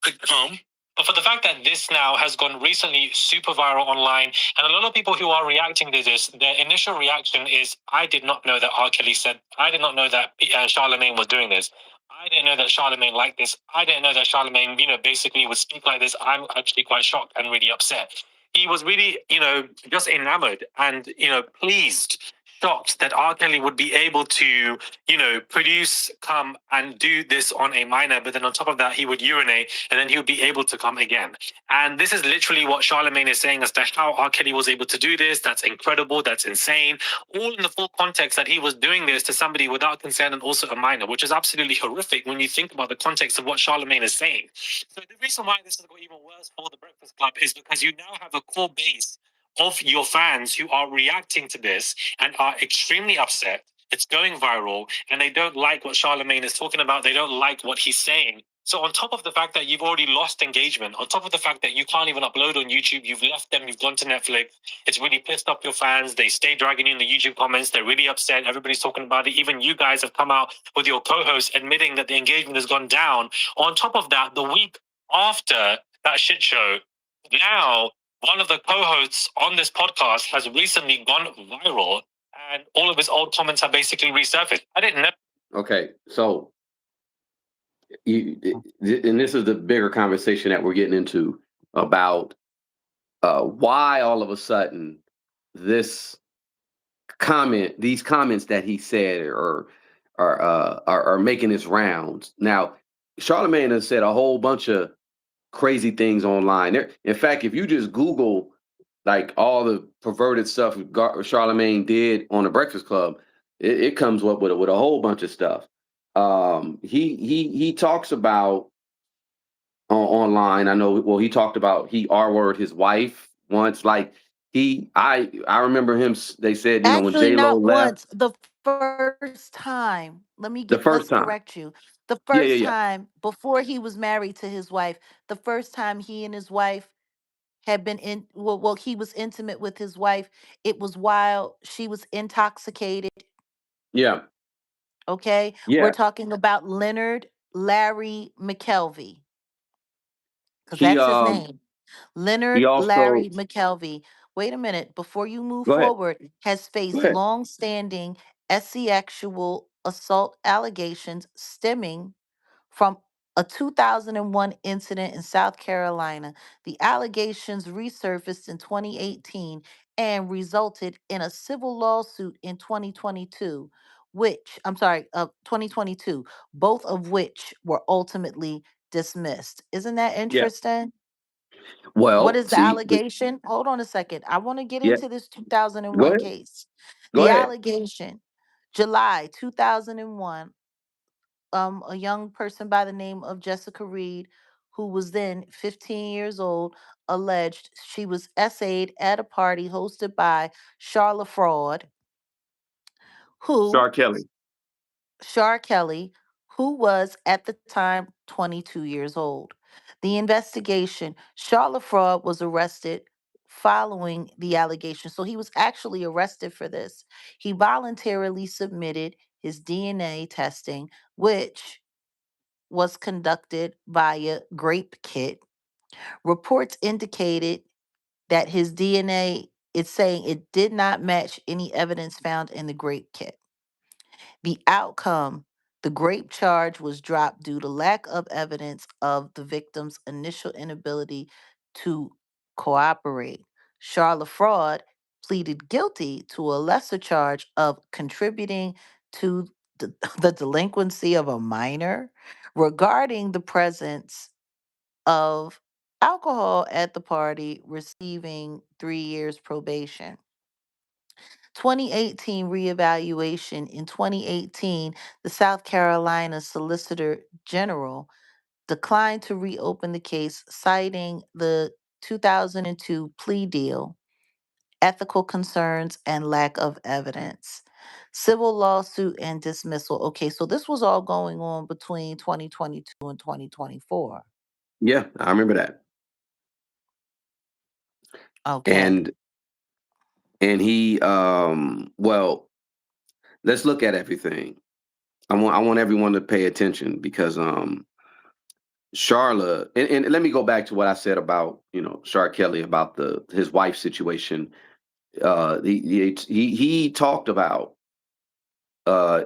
could come. But for the fact that this now has gone recently super viral online, and a lot of people who are reacting to this, their initial reaction is, I did not know that R. Kelly said, I did not know that Charlemagne was doing this. I didn't know that Charlemagne liked this. I didn't know that Charlemagne, basically would speak like this. I'm actually quite shocked and really upset. He was really, just enamored and, pleased, shocked that R. Kelly would be able to, produce, come and do this on a minor, but then on top of that, he would urinate and then he would be able to come again. And this is literally what Charlemagne is saying as to how R. Kelly was able to do this. That's incredible. That's insane. All in the full context that he was doing this to somebody without consent and also a minor, which is absolutely horrific when you think about the context of what Charlemagne is saying. So the reason why this is even worse for the Breakfast Club is because you now have a core base of your fans who are reacting to this and are extremely upset. It's going viral, and they don't like what Charlemagne is talking about. They don't like what he's saying. So on top of the fact that you've already lost engagement, on top of the fact that you can't even upload on YouTube, you've left them, you've gone to Netflix, it's really pissed off your fans. They stay dragging you in the YouTube comments. They're really upset. Everybody's talking about it. Even you guys have come out with your co-host admitting that the engagement has gone down. On top of that, the week after that shit show, now one of the co-hosts on this podcast has recently gone viral, and all of his old comments have basically resurfaced. I didn't know. Okay, so you and this is the bigger conversation that we're getting into about why all of a sudden this these comments that he said are making its rounds. Now, Charlemagne has said a whole bunch of crazy things online. In fact, if you just Google like all the perverted stuff Charlemagne did on the Breakfast Club, it comes up with a whole bunch of stuff. He talks about online. I know. Well, he talked about he R-word his wife once. Like I remember him. They said when Actually, J Lo not left once. The first time. the Let's first time. correct you. The Yeah, yeah, first yeah. time before he was married to his wife, the first time he and his wife had been he was intimate with his wife. It was while she was intoxicated. Yeah. Okay, we're Yeah. talking about Leonard Larry McKelvey because He that's his um name. he Leonard also Larry McKelvey. Wait a minute, before you move go ahead. forward, has Go faced ahead. long-standing sexual assault allegations stemming from a 2001 incident in South Carolina. The allegations resurfaced in 2018 and resulted in a civil lawsuit in 2022, 2022, both of which were ultimately dismissed. Isn't that Yeah. interesting? What Well, is the see, allegation? Hold on a second. I want to get yeah, into this go 2001 ahead. case. Go The ahead. allegation, July 2001, a young person by the name of Jessica Reed, who was then 15 years old, alleged she was essayed at a party hosted by Charlotte Fraud, who Shar Kelly. Shar Kelly, who was at the time 22 years old. The investigation, Charlotte Fraud was arrested following the allegation. So he was actually arrested for this. He voluntarily submitted his DNA testing, which was conducted via grape kit. Reports indicated that his DNA, it's saying it did not match any evidence found in the grape kit. The outcome, the grape charge was dropped due to lack of evidence of the victim's initial inability to cooperate. Charlotte Fraud pleaded guilty to a lesser charge of contributing to the delinquency of a minor regarding the presence of alcohol at the party, receiving 3 years probation. 2018 reevaluation. In 2018, the South Carolina Solicitor General declined to reopen the case, citing the 2002 plea deal, ethical concerns, and lack of evidence. Civil lawsuit and dismissal. Okay, so this was all going on between 2022 and 2024. Yeah, I remember that. Okay. And he well, let's look at everything. I want everyone to pay attention because Charla, and let me go back to what I said about, Shar Kelly, about his wife situation. He talked about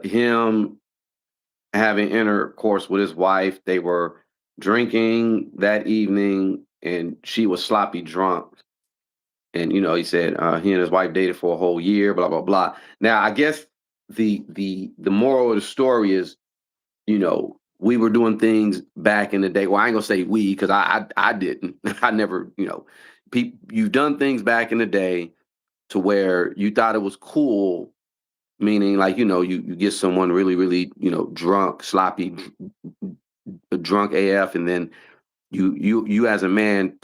him having intercourse with his wife. They were drinking that evening, and she was sloppy drunk. And he said he and his wife dated for a whole year. Blah blah blah. Now, I guess the moral of the story is, we were doing things back in the day. Well, I ain't gonna say we, because I didn't. I never, you've done things back in the day to where you thought it was cool, meaning, like, you get someone really, really, drunk, sloppy, drunk AF, and then you as a man,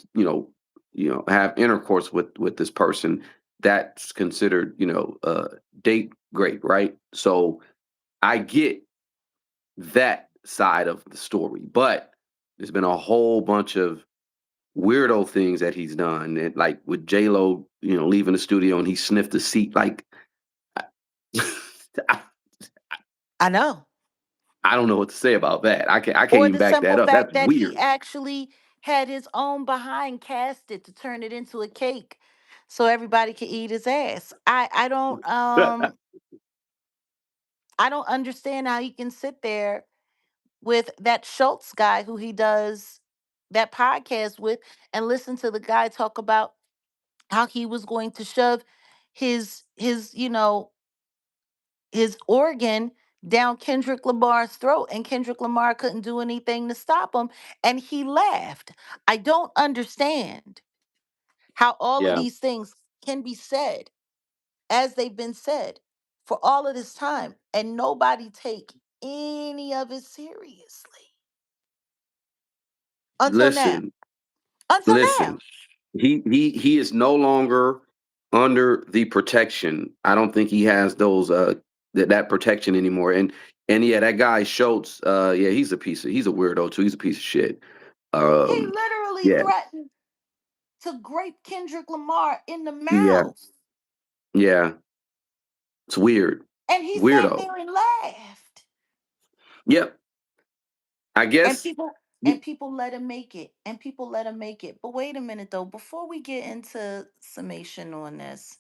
have intercourse with this person. That's considered, date great, right? So I get that side of the story, but there's been a whole bunch of weirdo things that he's done, and like with J Lo, leaving the studio and he sniffed the seat. Like, I, I know. I don't know what to say about that. I can't Or even the back that simple up. That's fact that he weird. actually had his own behind casted to turn it into a cake so everybody could eat his ass. I don't understand how he can sit there with that Schultz guy who he does that podcast with and listen to the guy talk about how he was going to shove his organ down Kendrick Lamar's throat, and Kendrick Lamar couldn't do anything to stop him, and he laughed. I don't understand how all of Yeah. these things can be said as they've been said for all of this time and nobody take any of it seriously until now. Listen, Until now. listen. He is no longer under the protection. I don't think he has those that protection anymore. And And yeah, that guy Schultz, yeah, he's a weirdo too. He's a piece of shit. He Um, literally yeah, threatened to grape Kendrick Lamar in the yeah, mouth. yeah. It's weird. And he sat Weirdo. there and laughed. Yep. I And guess. people let him make it. And people let him make it. But wait a minute though, before we get into summation on this,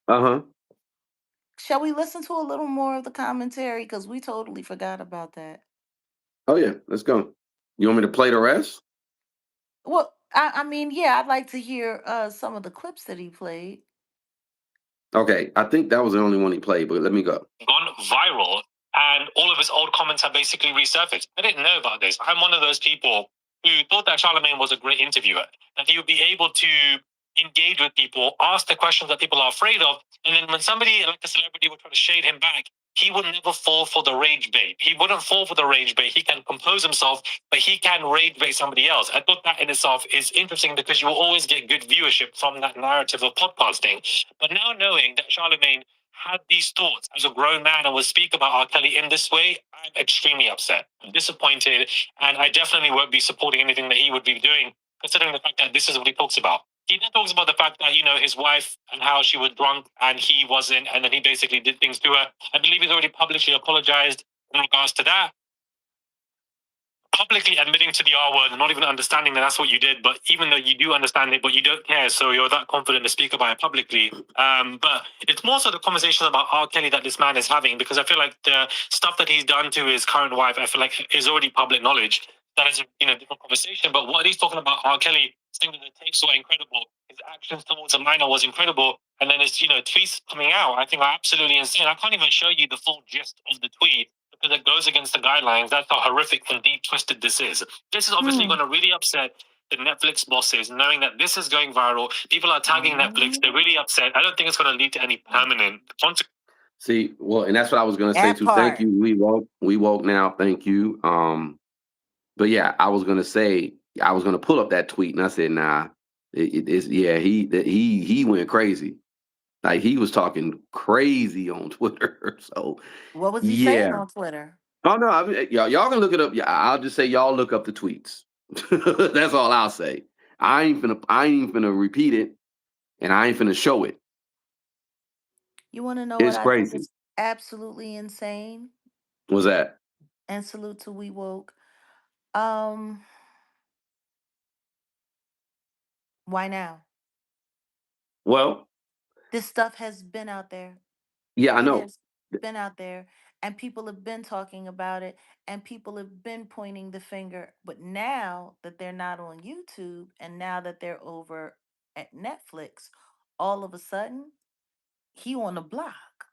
Uh-huh. shall we listen to a little more of the commentary? Because we totally forgot about that. Oh yeah, let's go. You want me to play the rest? Well, I mean, yeah, I'd like to hear some of the clips that he played. Okay, I think that was the only one he played, but let me go. Gone viral, and all of his old comments have basically resurfaced. I didn't know about this. I'm one of those people who thought that Charlemagne was a great interviewer, that he would be able to engage with people, ask the questions that people are afraid of, and then when somebody like a celebrity would try to shade him back, he would never fall for the rage bait. He wouldn't fall for the rage bait. He can compose himself, but he can rage bait somebody else. I thought that in itself is interesting because you will always get good viewership from that narrative of podcasting. But now knowing that Charlemagne had these thoughts as a grown man and would speak about R. Kelly in this way, I'm extremely upset. I'm disappointed, and I definitely won't be supporting anything that he would be doing, considering the fact that this is what he talks about. He then talks about the fact that, his wife and how she was drunk and he wasn't, and then he basically did things to her. I believe he's already publicly apologized in regards to that. Publicly admitting to the R word and not even understanding that that's what you did, but even though you do understand it, but you don't care, so you're that confident to speak about it publicly. But it's more so the conversation about R. Kelly that this man is having, because I feel like the stuff that he's done to his current wife, I feel like is already public knowledge. That is a different conversation. But what he's talking about R. Kelly, saying that the tapes were incredible, his actions towards a minor was incredible, and then his tweets coming out, I think are absolutely insane. I can't even show you the full gist of the tweet, because it goes against the guidelines. That's how horrific and deep twisted this is. This is obviously going to really upset the Netflix bosses, knowing that this is going viral. People are tagging Netflix. They're really upset. I don't think it's going to lead to any permanent consequences. See, well, and that's what I was gonna say That too. Thank part. you. We woke now. Thank you. But yeah, I was gonna say I was gonna pull up that tweet, and I said, nah, it's yeah, he went crazy. Like he was talking crazy on Twitter. So What was he saying yeah. on Twitter? Oh no, I mean, y'all can look it up. Yeah, I'll just say y'all look up the tweets. That's all I'll say. I ain't finna repeat it, and I ain't finna show it. You want to know what It's I think crazy. is absolutely insane? What's that? And salute to We Woke. Um, why now? Well, This stuff has been out there. yeah, I It know. has been out there, and people have been talking about it, and people have been pointing the finger. But now that they're not on YouTube, and now that they're over at Netflix, all of a sudden he on the block.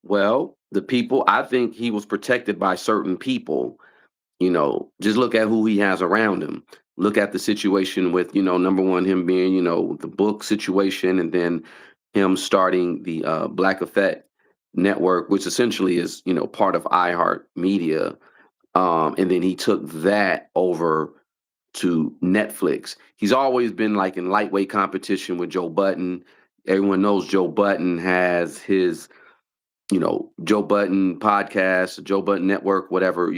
Well, the people, I think he was protected by certain people. Just look at who he has around him. Look at the situation with, number one, him being, the book situation, and then him starting the Black Effect Network, which essentially is, part of iHeart Media. And then he took that over to Netflix. He's always been like in lightweight competition with Joe Budden. Everyone knows Joe Budden has his Joe Budden podcast, Joe Budden Network, whatever,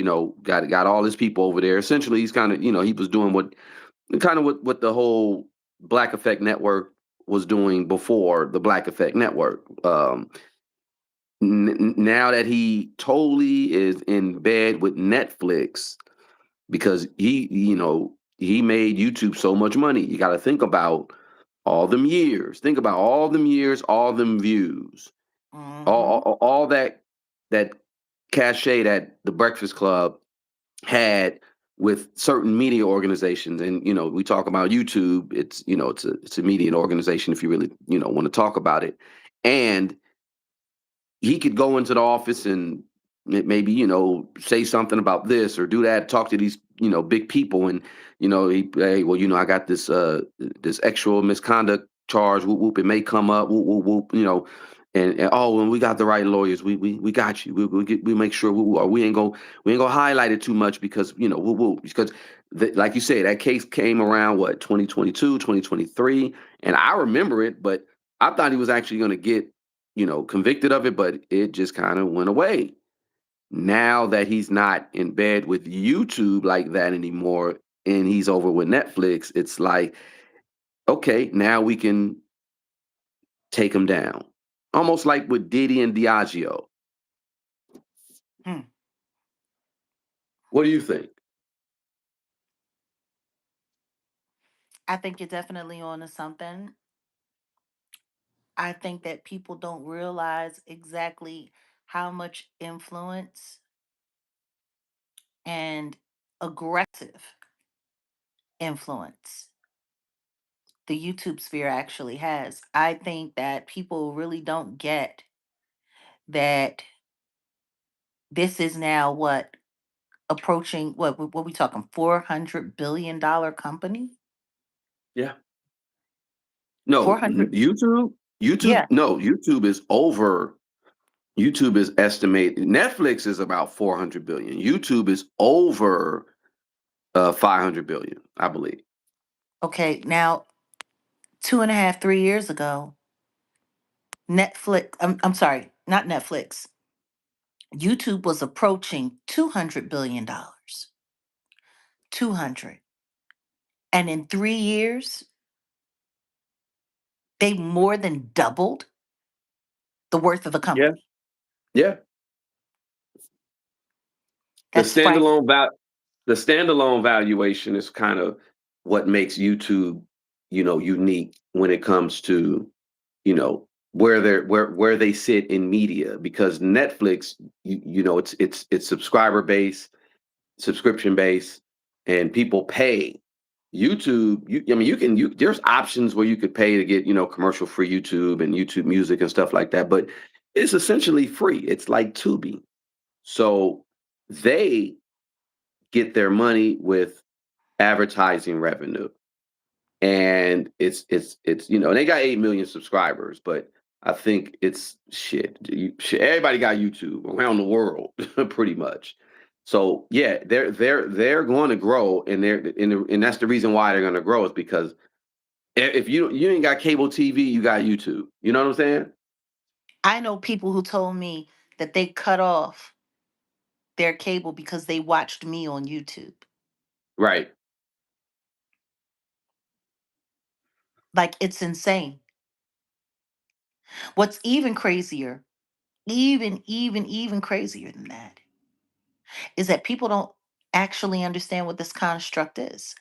got all his people over there. Essentially, he's kind of, he was doing what the whole Black Effect Network was doing before the Black Effect Network. Now that he totally is in bed with Netflix because he made YouTube so much money. You got to think about all them years. Think about all them years, all them views, Mm-hmm. all that cachet that the Breakfast Club had with certain media organizations. And we talk about YouTube. It's a media organization if you really want to talk about it. And he could go into the office and maybe say something about this or do that, talk to these big people, and hey, well, I got this actual misconduct charge, whoop whoop, it may come up, whoop whoop whoop, and oh, and we got the right lawyers, we got you, we make sure we ain't gonna highlight it too much because whoop whoop, because like you said, that case came around 2022 2023, and I remember it, but I thought he was actually going to get convicted of it, but it just kind of went away. Now that he's not in bed with YouTube like that anymore, and he's over with Netflix, it's like, okay, now we can take him down. Almost like with Diddy and Diageo. Hmm. What do you think? I think you're definitely on to something. I think that people don't realize exactly how much influence and aggressive influence the YouTube sphere actually has. I think that people really don't get that this is now what approaching what we talking $400 billion company? Yeah. No, 400. YouTube, YouTube, Yeah. no, YouTube is over. YouTube is estimated. Netflix is about 400 billion. YouTube is over 500 billion, I believe. Okay. Now, 2.5, 3 years ago, Netflix. I'm sorry, not Netflix. YouTube was approaching $200 billion. 200. And in 3 years, they more than doubled the worth of the Yeah. company. Yeah. The That's frightening. standalone the standalone valuation is kind of what makes YouTube, unique when it comes to, where they sit in media, because Netflix, it's subscriber base, subscription base, and people pay. YouTube, I mean, there's options where you could pay to get, commercial free YouTube and YouTube Music and stuff like that, but it's essentially free. It's like Tubi. So they get their money with advertising revenue. And it's they got 8 million subscribers, but I think it's shit. Everybody got YouTube around the world, pretty much. So yeah, they're going to grow, and and that's the reason why they're going to grow, is because if you ain't got cable TV, you got YouTube. You know what I'm saying? I know people who told me that they cut off their cable because they watched me on YouTube. Right. Like, it's insane. What's even crazier, even crazier than that, is that people don't actually understand what this construct is.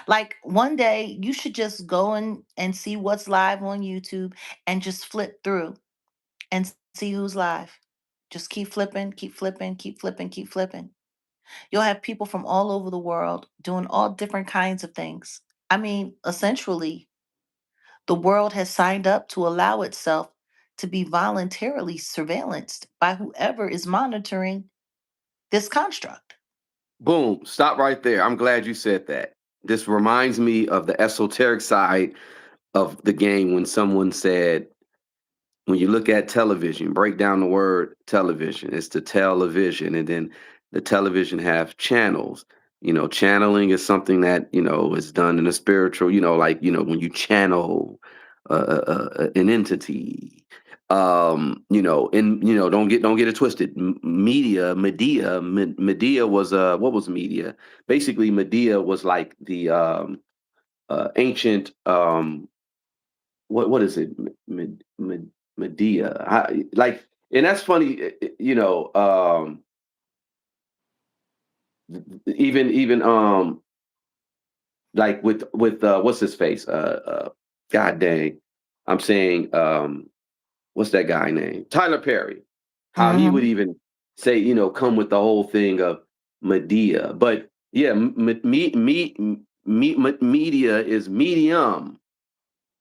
Like, one day you should just go and see what's live on YouTube and just flip through and see who's live. Just keep flipping, keep flipping, keep flipping, keep flipping. You'll have people from all over the world doing all different kinds of things. I mean, essentially, the world has signed up to allow itself to be voluntarily surveillanced by whoever is monitoring this construct. Boom. Stop right there. I'm glad you said that. This reminds me of the esoteric side of the game, when someone said, when you look at television, break down the word television, it's the television, and then the television have channels. Channeling is something that is done in a spiritual, like when you channel an entity. And don't get it twisted. Medea was what was Medea? Basically, Medea was like the ancient what is it? Medea. And that's funny. Even like with what's his face? God dang, I'm saying what's that guy name? Tyler Perry. How he would Hmm. even say, come with the whole thing of Medea. But yeah, media is medium.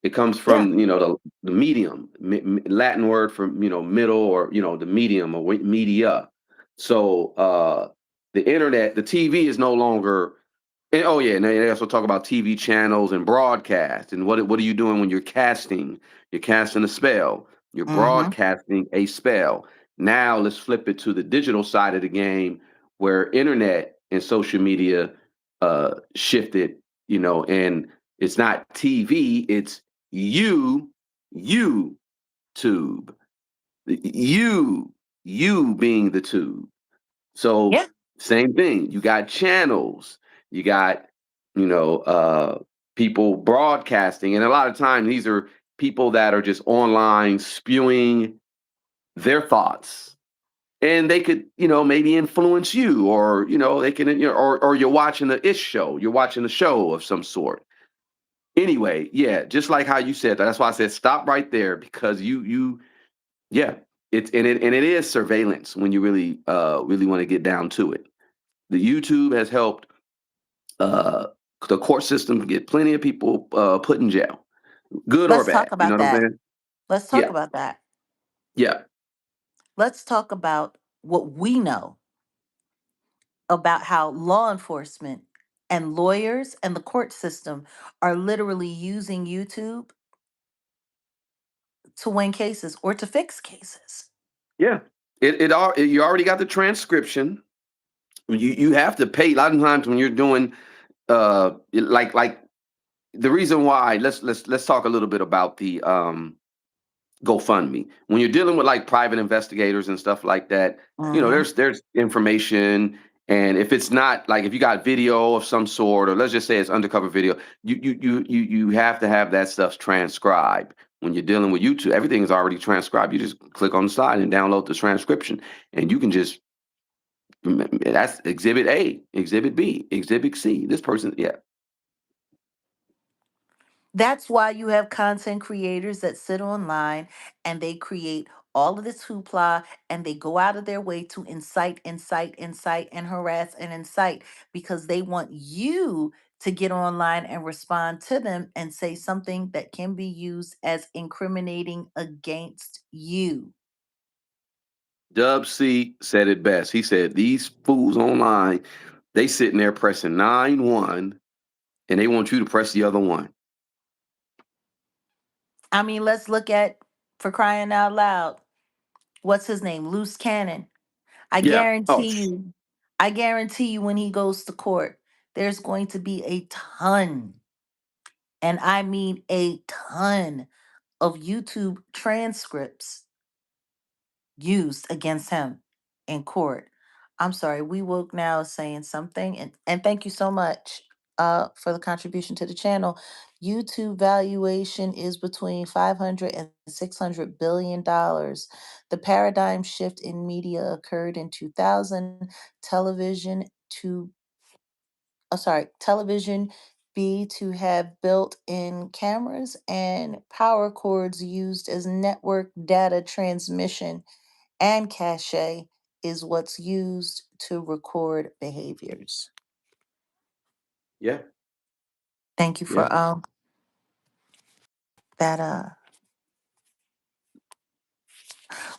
It comes Yeah. from the medium, Latin word for middle, or the medium, or media. So the internet, the TV is no longer. And, oh yeah, and they also talk about TV channels and broadcast. And what are you doing when you're casting? You're casting a spell. You're Hmm. broadcasting a spell. Now let's flip it to the digital side of the game, where internet and social media shifted. And it's not TV, it's YouTube. YouTube. you being the tube. So Yeah. same thing. You got channels, you got, you know, people broadcasting, and a lot of times these are people that are just online spewing their thoughts, and they could, maybe influence you, or they can, or you're watching the ish show, you're watching a show of some sort. Anyway, yeah, just like how you said that. That's why I said stop right there, because yeah, it is surveillance when you really want to get down to it. The YouTube has helped uh, the court system get plenty of people put in jail, good or Let's bad. talk You know about what I'm that. saying? Let's talk Yeah, about that. yeah. Let's talk about what we know about how law enforcement and lawyers and the court system are literally using YouTube to win cases or to fix cases. Yeah. You already got the transcription. You have to pay. A lot of times when you're doing like the reason why, let's talk a little bit about the GoFundMe. When you're dealing with like private investigators and stuff like that, Hmm. there's information, and if it's not like, if you got video of some sort, or let's just say it's undercover video, you have to have that stuff transcribed. When you're dealing with YouTube, everything is already transcribed. You just click on the side and download the transcription, and you can just, that's Exhibit A, Exhibit B, Exhibit C. This person, yeah, That's why you have content creators that sit online and they create all of this hoopla and they go out of their way to incite, and harass and incite because they want you to get online and respond to them and say something that can be used as incriminating against you. Dub C said it best. He said these fools online, they sitting there pressing 9-1, and they want you to press the other one. I mean, let's look at, for crying out loud, what's his name? Loose Cannon. I Yeah. Oh, guarantee you, I guarantee you when he goes to court, there's going to be a ton, and I mean a ton of YouTube transcripts used against him in court. I'm sorry, we woke now is saying something, and thank you so much for the contribution to the channel. YouTube valuation is between 500 and 600 billion dollars. The paradigm shift in media occurred in 2000. Television to television B to have built-in cameras and power cords used as network data transmission, and cache is what's used to record behaviors. yeah, Thank you yeah. for that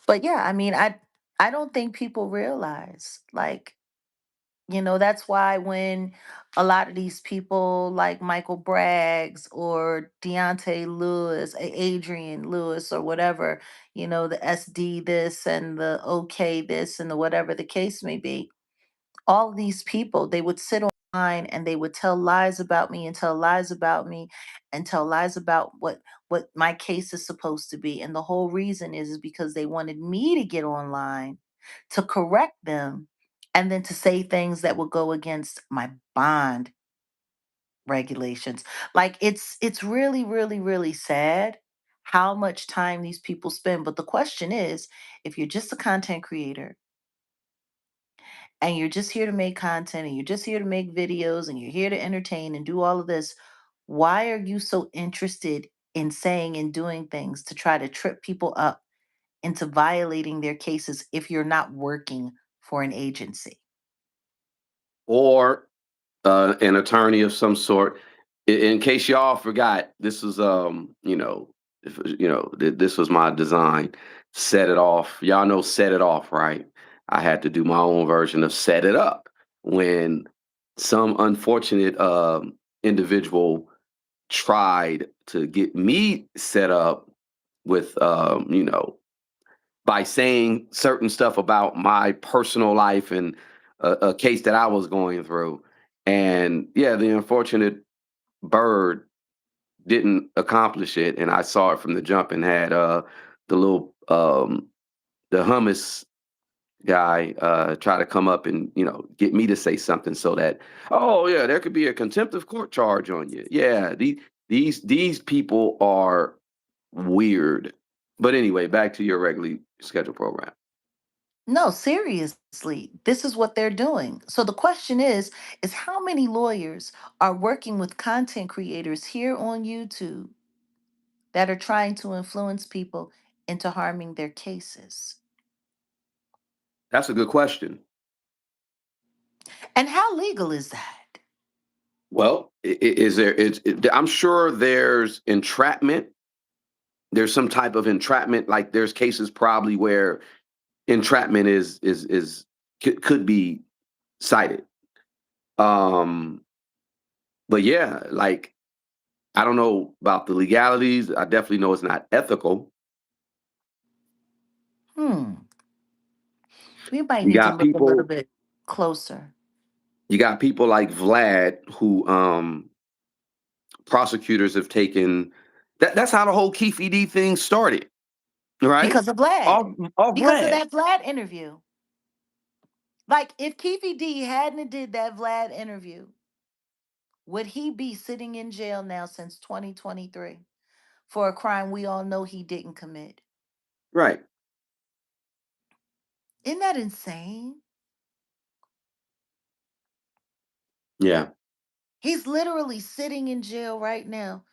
but yeah, I mean, I don't think people realize, like, that's why when a lot of these people like Michael Braggs or Deontay Lewis, Adrian Lewis, or whatever, the SD this and the OK this and the whatever the case may be, all of these people, they would sit online and they would tell lies about me and tell lies about me and tell lies about what my case is supposed to be. And the whole reason is because they wanted me to get online to correct them and then to say things that would go against my bond regulations. Like, it's really, really, really sad how much time these people spend. But the question is, if you're just a content creator and you're just here to make content and you're just here to make videos and you're here to entertain and do all of this, why are you so interested in saying and doing things to try to trip people up into violating their cases if you're not working for an agency? Or an attorney of some sort. In case y'all forgot, this was if, this was my design. Set it off. Y'all know set it off, right? I had to do my own version of set it up when some unfortunate individual tried to get me set up with by saying certain stuff about my personal life and a case that I was going through. And yeah, the unfortunate bird didn't accomplish it. And I saw it from the jump and had the little the hummus guy try to come up and get me to say something so that, oh yeah, there could be a contempt of court charge on you. Yeah, these people are weird. But anyway, back to your regularly scheduled program. No, seriously, this is what they're doing. So the question is how many lawyers are working with content creators here on YouTube that are trying to influence people into harming their cases? That's a good question. And how legal is that? Well, is there? I'm sure there's entrapment. There's some type of entrapment. Like there's cases probably where entrapment could be cited. But yeah, like I don't know about the legalities. I definitely know it's not ethical. Hmm. We might You need to got look a little people. bit closer. You got people like Vlad who prosecutors have taken. That's how the whole Kefi D thing started, right? Because of Vlad. Off Because of Vlad. that Vlad interview. Like if Keefe D hadn't did that Vlad interview, would he be sitting in jail now since 2023 for a crime we all know he didn't commit? Right. Isn't that insane? Yeah. He's literally sitting in jail right now.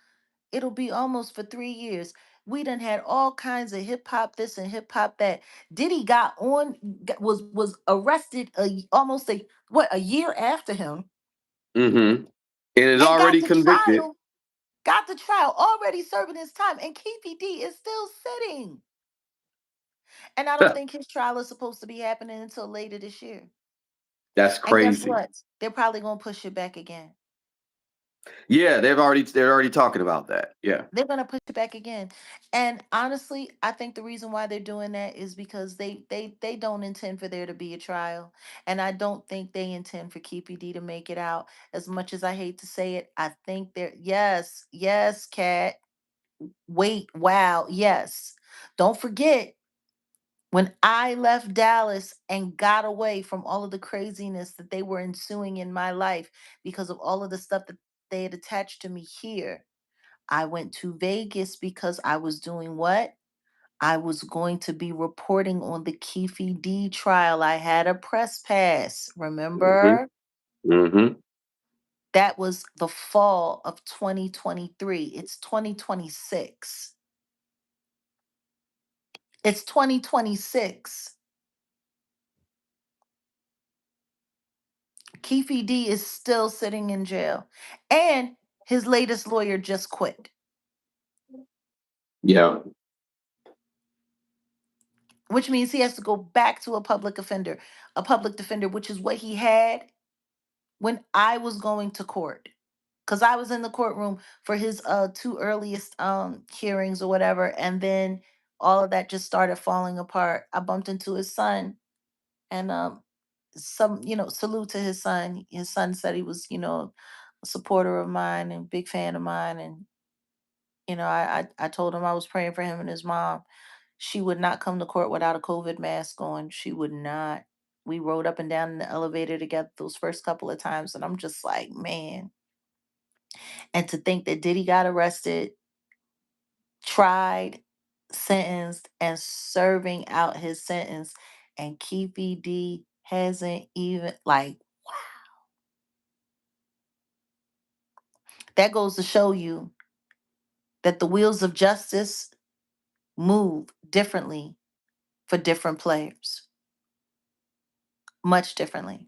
It'll be almost for 3 years. We done had all kinds of hip hop this and hip hop that. Diddy was arrested almost a year after him Mm-hmm. And is and already convicted. got the trial, already serving his time, and Keefe D is still sitting. And I don't think his trial is supposed to be happening until later this year. That's And guess crazy. what? They're probably gonna push it back again. Yeah, they're already talking about that. Yeah. They're gonna push it back again. And honestly, I think the reason why they're doing that is because they don't intend for there to be a trial. And I don't think they intend for KPD to make it out. As much as I hate to say it, I think they're yes, Cat. Wait, wow, yes. Don't forget when I left Dallas and got away from all of the craziness that they were ensuing in my life because of all of the stuff that they had attached to me here. I went to Vegas because I was doing what? I was going to be reporting on the Keefe D trial. I had a press pass, Mm-hmm. remember? Mm-hmm. That was the fall of 2023. It's 2026. It's 2026. Keefe D is still sitting in jail. And his latest lawyer just quit, Yeah. which means he has to go back to a public defender, which is what he had when I was going to court. Because I was in the courtroom for his two earliest hearings or whatever. And then all of that just started falling apart. I bumped into his son and salute to his son. His son said he was, a supporter of mine and big fan of mine. And I told him I was praying for him and his mom. She would not come to court without a COVID mask on. She would not. We rode up and down in the elevator together those first couple of times, and I'm just like, man. And to think that Diddy got arrested, tried, sentenced, and serving out his sentence, and Keefe D hasn't even that goes to show you that the wheels of justice move differently for different players, much differently.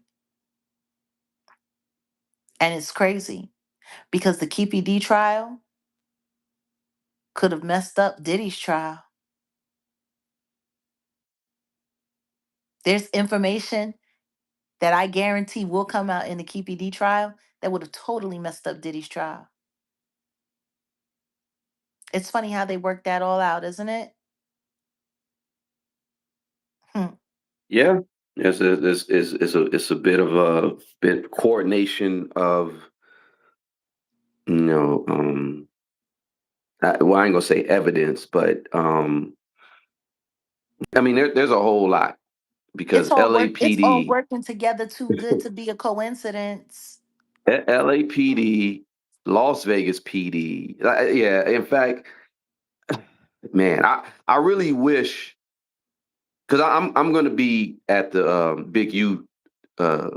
And it's crazy because the Keefe D trial could have messed up Diddy's trial. There's information that I guarantee will come out in the Keefe D trial that would have totally messed up Diddy's trial. It's funny how they worked that all out, isn't it? Hmm. Yeah. It's a bit of a bit coordination of well, I ain't gonna say evidence, but I mean there's a whole lot. because It's all LAPD, working together too good to be a coincidence. LAPD, Las Vegas PD. Yeah, in fact, man, I really wish because I'm going to be at the Big U uh,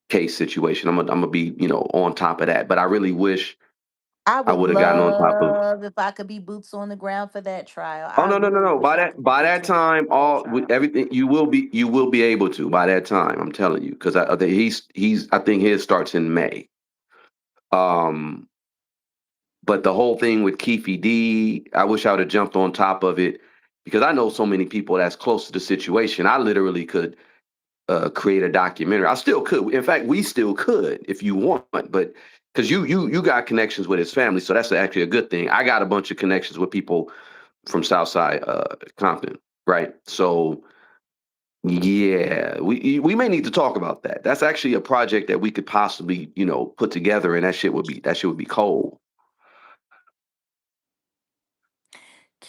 case situation. I'm gonna be on top of that. But I really wish I I would would have gotten on top of. love if I could be boots on the ground for that trial. Oh I no no no really no! wish By I that could be by boots that on the ground time, for that all with trial. everything you will be able to by that time. I'm telling you because I think he's I think his starts in May. Um, but the whole thing with Kefi D, I wish I would have jumped on top of it because I know so many people that's close to the situation. I literally could create a documentary. I still could. In fact, we still could if you want, but because you got connections with his family, so that's actually a good thing. I got a bunch of connections with people from Southside Compton, right? So yeah, we may need to talk about that. That's actually a project that we could possibly put together, and that shit would be cold.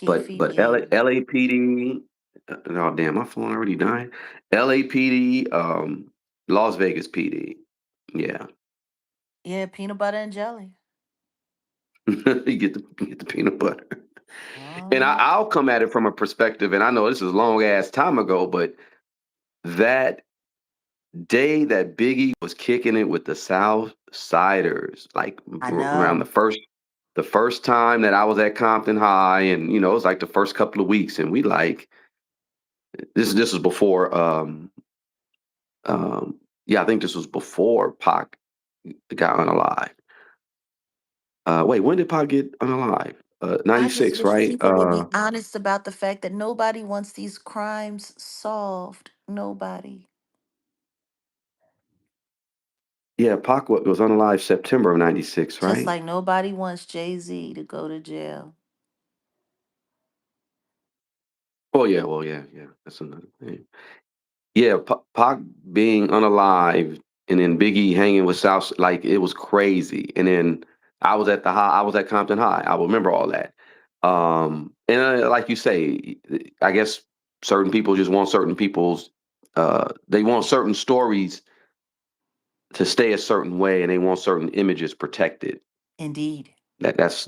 But Keefe but D. LAPD, oh damn, my phone already died. LAPD, Las Vegas PD, yeah. Yeah, peanut butter and jelly. You get the peanut butter. And Uh-huh. I'll come at it from a perspective, and I know this is a long ass time ago, but that day that Biggie was kicking it with the South Siders, like I around know. the first time that I was at Compton High, and it was like the first couple of weeks, and we like this was before yeah, I think this was before Pac got unalive. Wait, when did Pac get unalive? I just 96, wish right? people would be honest about the fact that nobody wants these crimes solved. Nobody. Yeah, Pac was unalive September of 96, Just right? like nobody wants Jay-Z to go to jail. Oh yeah, well yeah, that's another thing. Yeah, Pac being unalive and then Biggie hanging with South, like it was crazy. And then I was at Compton High. I remember all that. And like you say, I guess certain people just want certain people's, they want certain stories to stay a certain way, and they want certain images protected. Indeed. That's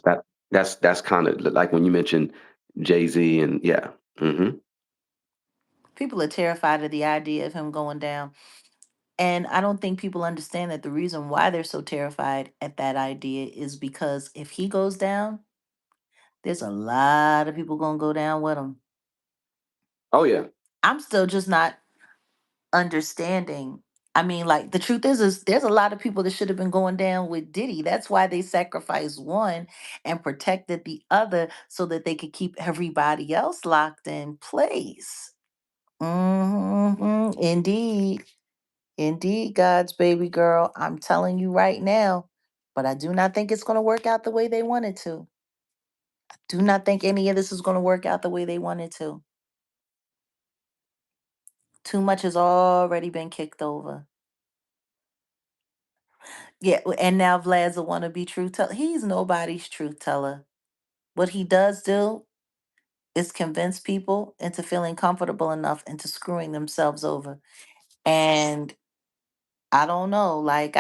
kind of like when you mentioned Jay-Z and yeah. Hmm. People are terrified of the idea of him going down. And I don't think people understand that the reason why they're so terrified at that idea is because if he goes down, there's a lot of people going to go down with him. Oh yeah. I'm still just not understanding. I mean, like the truth is there's a lot of people that should have been going down with Diddy. That's why they sacrificed one and protected the other so that they could keep everybody else locked in place. Indeed. Indeed, God's baby girl. I'm telling you right now. But I do not think it's going to work out the way they wanted to. Do not think any of this is going to work out the way they wanted to. Too much has already been kicked over. Yeah, and now Vlad's a wannabe truth teller. He's nobody's truth teller. What he does do is convince people into feeling comfortable enough into screwing themselves over. And I don't know, like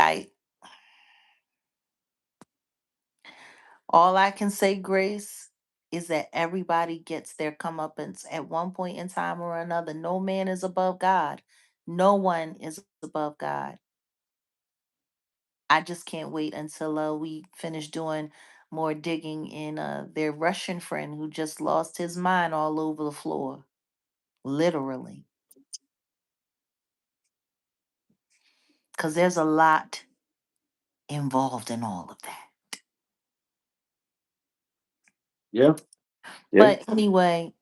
all I can say, Grace, is that everybody gets their comeuppance at one point in time or another. No man is above God. No one is above God. I just can't wait until we finish doing more digging in their Russian friend who just lost his mind all over the floor, literally. Because there's a lot involved in all of that. Yeah. Yeah. But anyway,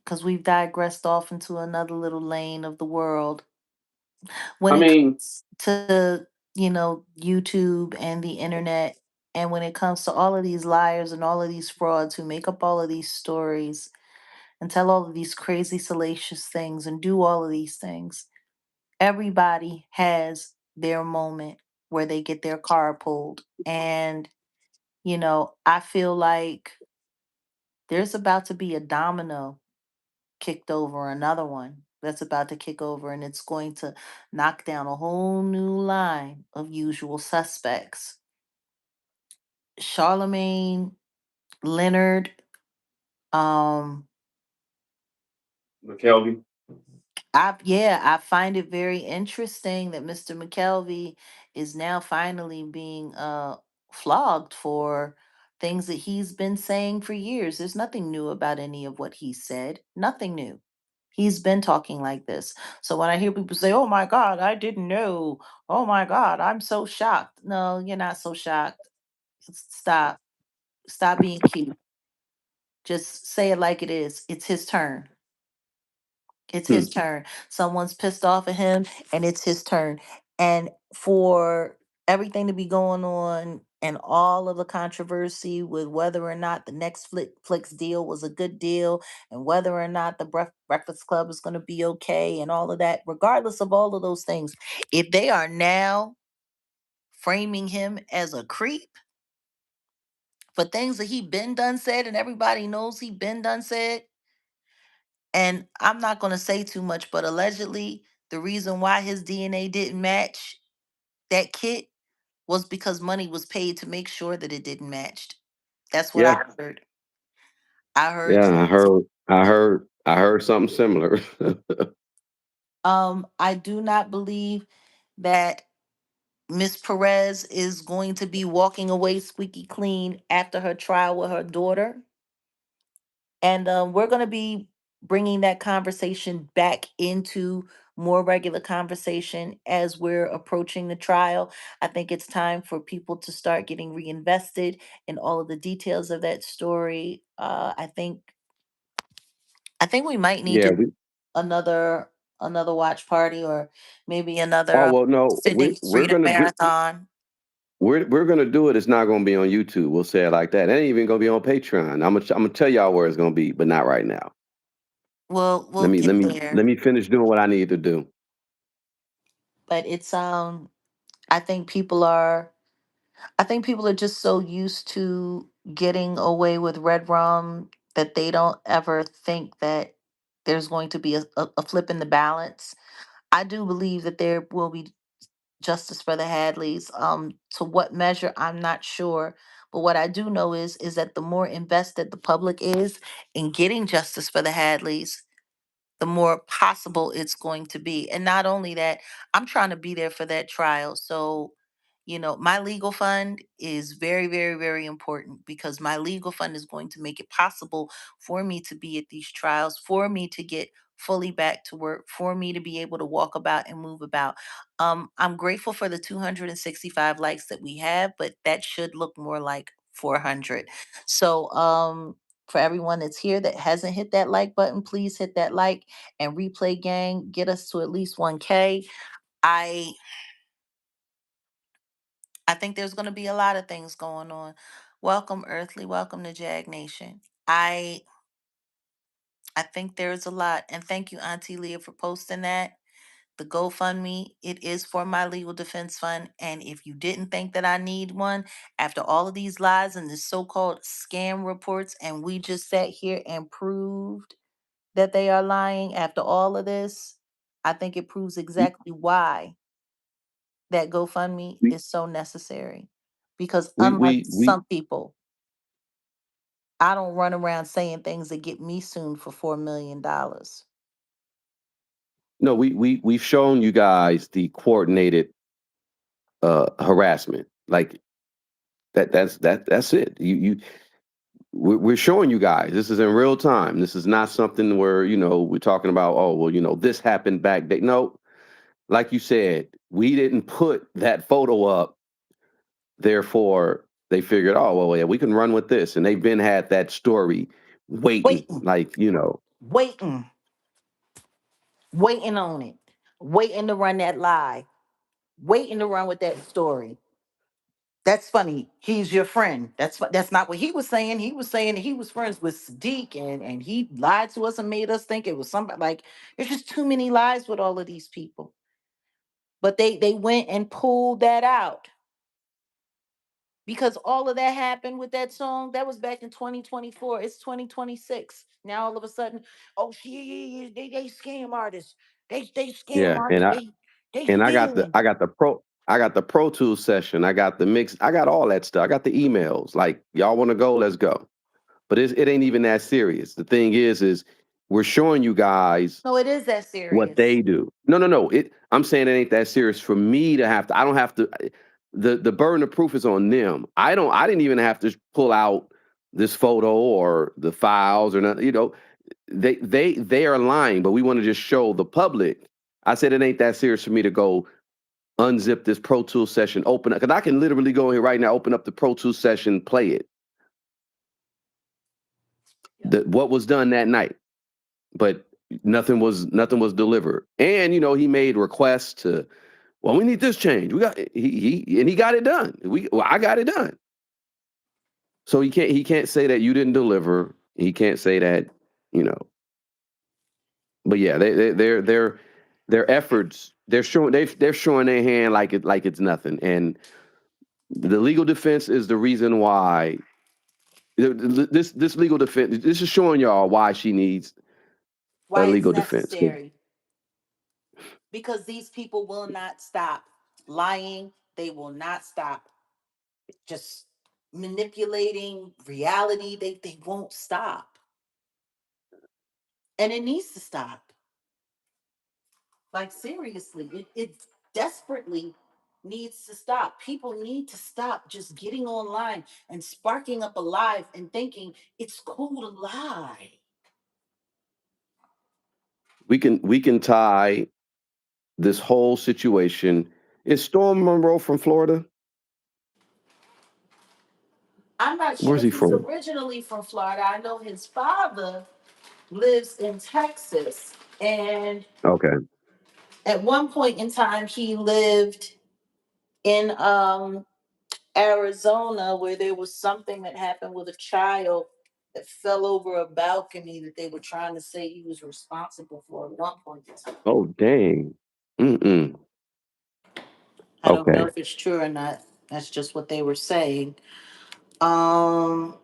because we've digressed off into another little lane of the world, when I it mean, comes to, YouTube and the internet, and when it comes to all of these liars and all of these frauds who make up all of these stories and tell all of these crazy, salacious things and do all of these things, everybody has their moment where they get their car pulled. And, I feel like there's about to be a domino kicked over another one. that's about to kick over, and it's going to knock down a whole new line of usual suspects. Charlemagne, Leonard, um, McKelvey. I find it very interesting that Mr. McKelvey is now finally being flogged for things that he's been saying for years. There's nothing new about any of what he said. Nothing new. He's been talking like this. So when I hear people say, "Oh my God, I didn't know. Oh my God, I'm so shocked." No, you're not so shocked. Stop. Stop being cute. Just say it like it is. It's his turn. It's Hmm. his turn. Someone's pissed off at him, and it's his turn. And for everything to be going on and all of the controversy with whether or not the next Netflix deal was a good deal and whether or not the Breakfast Club is going to be okay and all of that, regardless of all of those things, if they are now framing him as a creep for things that he been done said and everybody knows he been done said, and I'm not going to say too much, but allegedly, the reason why his DNA didn't match that kit was because money was paid to make sure that it didn't match. That's what Yeah, I heard. I heard yeah. that. I heard something similar. I do not believe that Miss Perez is going to be walking away squeaky clean after her trial with her daughter. And we're going to be bringing that conversation back into more regular conversation as we're approaching the trial. I think it's time for people to start getting reinvested in all of the details of that story. I think we might need Yeah. to another another watch party, or maybe Oh another well, no. Sydney We're Freedom gonna Marathon. we're gonna do it. It's not gonna be on YouTube. We'll say it like that. It ain't even gonna be on Patreon. I'm gonna tell y'all where it's gonna be, but not right now. We'll Let me get let me there. let me finish doing what I need to do. But it's I think people are I think people are just so used to getting away with red rum that they don't ever think that there's going to be a flip in the balance. I do believe that there will be justice for the Hadleys. To what measure, I'm not sure. But what I do know is that the more invested the public is in getting justice for the Hadleys, the more possible it's going to be. And not only that, I'm trying to be there for that trial. So, my legal fund is very, very, very important because my legal fund is going to make it possible for me to be at these trials, for me to get fully back to work, for me to be able to walk about and move about. I'm grateful for the 265 likes that we have, but that should look more like 400. So, for everyone that's here that hasn't hit that like button, please hit that like, and replay gang, get us to at least 1K. I I think there's going to be a lot of things going on. Welcome, Earthly. Welcome to Jag Nation. I think there's a lot, and thank you, Auntie Leah, for posting that. The GoFundMe, it is for my legal defense fund. And if you didn't think that I need one, after all of these lies and the so-called scam reports, and we just sat here and proved that they are lying after all of this, I think it proves We exactly why that GoFundMe we is so necessary. Because we unlike we, we some people, I don't run around saying things that get me sued for $4 million. no we've shown you guys the coordinated harassment. Like that's it. We're showing you guys this is in real time. This is not something where we're talking about, oh well, this happened back then. No, like you said, we didn't put that photo up. Therefore, they figured, oh well, yeah, we can run with this, and they've been had that story waiting, Waiting, like waiting, waiting on it, waiting to run that lie, waiting to run with that story. That's funny. He's your friend. That's not what he was saying. He was saying that he was friends with Sadiq, and he lied to us and made us think it was somebody. Like, there's just too many lies with all of these people. But they went and pulled that out. Because all of that happened with that song. That was back in 2024. It's 2026. Now all of a sudden, oh she they scam artists. They scam Yeah, artists. They and stealing. I got the Pro Tools session. I got the mix. I got all that stuff. I got the emails. Like, y'all want to go? Let's go. But it ain't even that serious. The thing is we're showing you guys No, it is that what serious. they do. No. I'm saying it ain't that serious for me to have to. I don't have to. The burden of proof is on them. I didn't even have to pull out this photo or the files or nothing. You know, they are lying, but we want to just show the public. I said it ain't that serious for me to go unzip this Pro Tools session, open it, because I can literally go here right now, open up the Pro Tools session, play it. What was done that night, but nothing was delivered. And he made requests to, well, we need this change. We got he got it done. I got it done. So he can't say that you didn't deliver. He can't say that, you know. But yeah, their efforts, they're showing their hand like it's nothing. And the legal defense is the reason why this legal defense, this is showing y'all why she needs a Why it's legal defense. necessary. Because these people will not stop lying. They will not stop just manipulating reality. They won't stop. And it needs to stop. Like seriously, it desperately needs to stop. People need to stop just getting online and sparking up a live and thinking it's cool to lie. We can tie this whole situation. Is Storm Monroe from Florida? I'm not sure Where's if he he's from? originally from Florida. I know his father lives in Texas. And Okay. at one point in time, he lived in Arizona, where there was something that happened with a child that fell over a balcony that they were trying to say he was responsible for at one point in time. Oh, dang. Mm-mm. I don't know Okay. if it's true or not. That's just what they were saying. Um,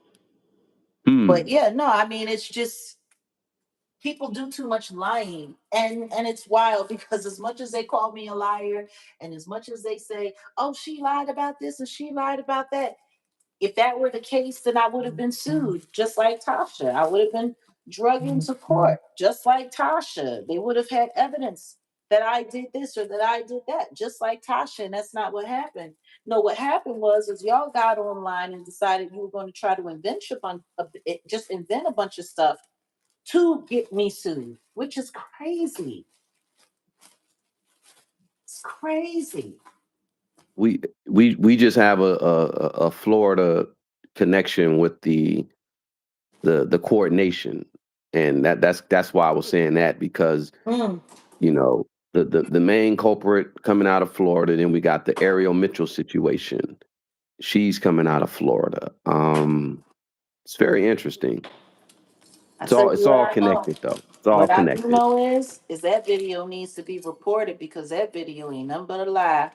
but Hmm. yeah, no, I mean it's just people do too much lying, and it's wild because as much as they call me a liar and as much as they say, oh, she lied about this and she lied about that, if that were the case, then I would have been sued, just like Tasha. I would have been drug into court, just like Tasha. They would have had evidence that I did this or that I did that, just like Tasha. And that's not what happened. No, what happened was is y'all got online and decided you were going to try to just invent a bunch of stuff to get me sued, which is crazy. It's crazy. We just have a Florida connection with the coordination, and that's why I was saying that, because Mm. the main culprit coming out of Florida. Then we got the Ariel Mitchell situation. She's coming out of Florida. It's very interesting. I tell you It's what all I know. connected though. It's all What I do connected. know is that video needs to be reported because that video ain't nothing but a lie.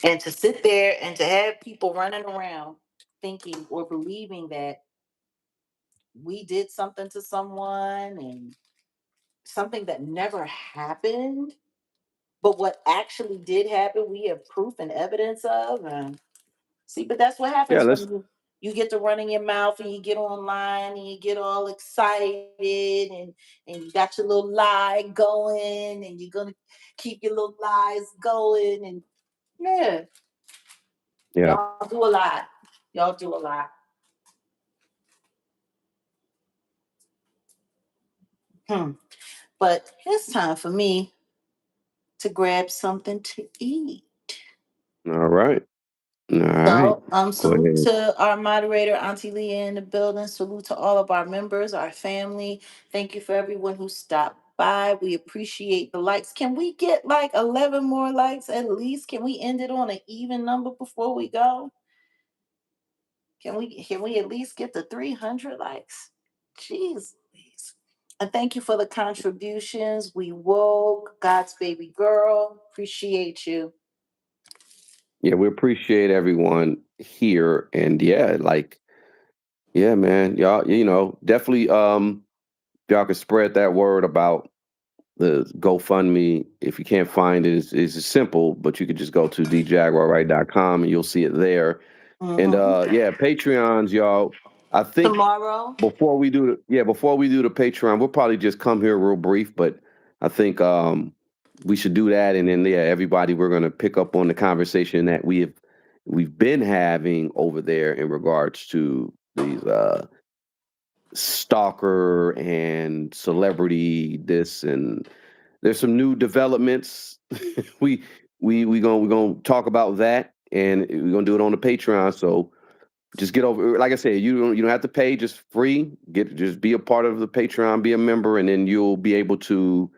And to sit there and to have people running around thinking or believing that we did something to someone and something that never happened, but what actually did happen, we have proof and evidence of. And see, but that's what Yeah, happens when let's. you get to running your mouth and you get online and you get all excited and you got your little lie going and you're gonna keep your little lies going and yeah, Yeah. y'all do a lot. Y'all do a lot. Hmm. But it's time for me to grab something to eat. All right. All right. So, Go salute ahead. to our moderator, Auntie Leah in the building. Salute to all of our members, our family. Thank you for everyone who stopped by. We appreciate the likes. Can we get like 11 more likes at least? Can we end it on an even number before we go? Can we at least get to 300 likes? Jeez. Louise. And thank you for the contributions. We woke God's baby girl. Appreciate you. Yeah, we appreciate everyone here, and yeah, like, yeah, man, y'all, definitely, y'all can spread that word about the GoFundMe. If you can't find it, it's simple, but you could just go to djaguarwright.com and you'll see it there. And yeah, Patreons, y'all. I think Tomorrow. before we do the Patreon, we'll probably just come here real brief, but I think we should do that, and then yeah, everybody, we're gonna pick up on the conversation that we've been having over there in regards to these stalker and celebrity this, and there's some new developments. we we're gonna talk about that, and we're gonna do it on the Patreon. So just get over. Like I said, you don't have to pay. Just free. Just be a part of the Patreon. Be a member, and then you'll be able to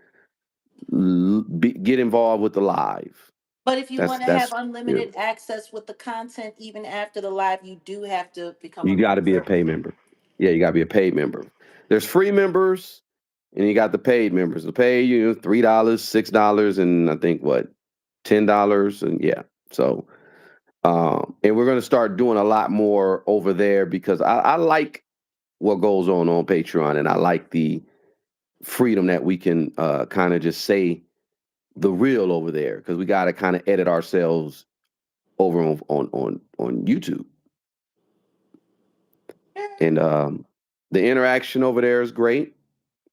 get involved with the live. But if you want to have That's you know, unlimited access with the content even after the live, you do have to become a you got to be a member. pay member. Yeah, you got to be a paid member. There's free members, and you got the paid members. The pay, $3, $6, and I think what, $10, and yeah. So, and we're gonna start doing a lot more over there because I like what goes on Patreon, and I like the freedom that we can kind of just say the real over there, because we got to kind of edit ourselves over on YouTube. And the interaction over there is great.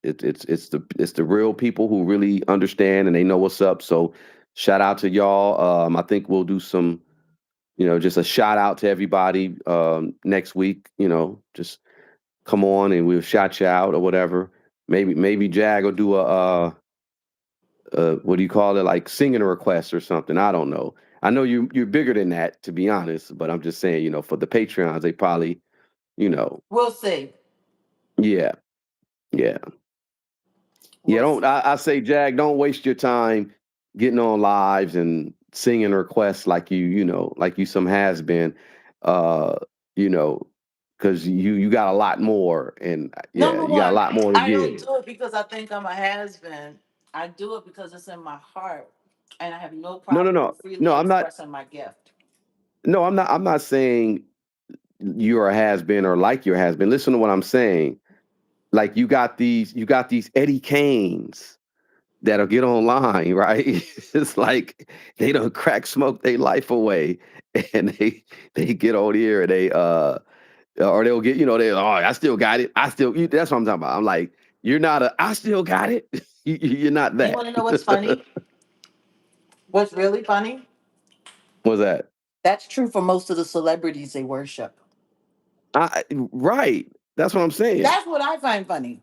It's the real people who really understand and they know what's up. So shout out to y'all. I think we'll do some, just a shout out to everybody next week. Just come on and we'll shout you out or whatever. Maybe Jag will do a what do you call it, like singing a request or something. I don't know. I know you're bigger than that, to be honest, but I'm just saying, for the Patreons, they probably, We'll see. yeah, yeah. Yeah, We'll don't see. I say, Jag, don't waste your time getting on lives and singing requests like like you some has been, uh, you know, because you got a lot more, and yeah, Number you got a one, lot more to I don't give. do it because I think I'm a has been. I do it because it's in my heart, and I have no No, no, problem no, with freely no. I'm not. expressing my gift. No, I'm not. I'm not saying you're a has been or like your has been. Listen to what I'm saying. Like you got these Eddie Kanes that'll get online, right? It's like they don't crack smoke their life away, and they get on here and they or they'll get I still got it. That's what I'm talking about. I'm like, you're not I still got it. You're not You that. want to know what's funny? What's really funny? What's that? That's true for most of the celebrities they worship. Right. That's what I'm saying. That's what I find funny.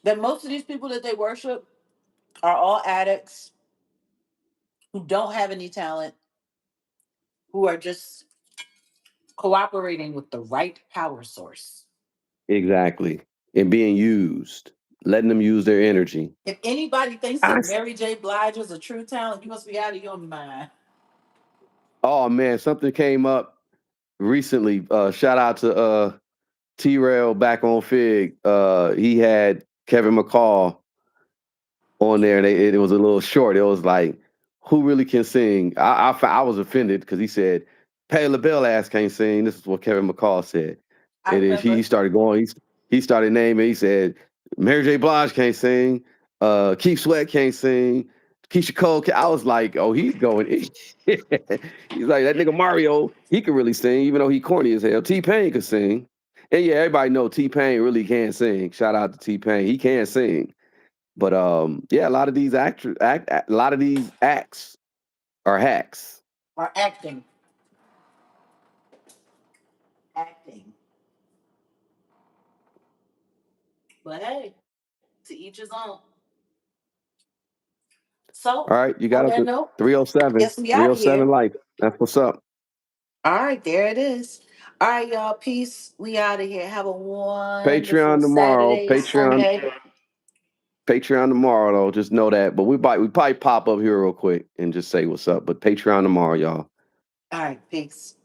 That most of these people that they worship are all addicts who don't have any talent, who are just cooperating with the right power source. Exactly. And being used, letting them use their energy. If anybody thinks I, that Mary J. Blige is a true talent, you must be out of your mind. oh man, something came up recently. Shout out to T Rail back on Fig. He had Kevin McCall on there, and it was a little short. It was like, who really can sing? I was offended because he said, Patti LaBelle ass can't sing. This is what Kevin McCall said. I And then he remember. started going, he started naming, he said, Mary J. Blige can't sing, Keith Sweat can't sing, Keisha Cole I was like, oh, he's going. He's like, that nigga Mario, he can really sing, even though he corny as hell. T-Pain could sing. And yeah, everybody know T-Pain really can sing. Shout out to T-Pain. He can sing. But yeah, a lot of these a lot of these acts are hacks. Or acting. Acting. But hey, to each his own. So, All right, you got on up that to note, 307, guess we out of 307 here. life. That's what's up. All right, there it is. All right, y'all. Peace. We out of here. Have a wonderful Patreon tomorrow. Saturday, Sunday. Patreon tomorrow though. Just know that. But we probably pop up here real quick and just say what's up. But Patreon tomorrow, y'all. All right, peace.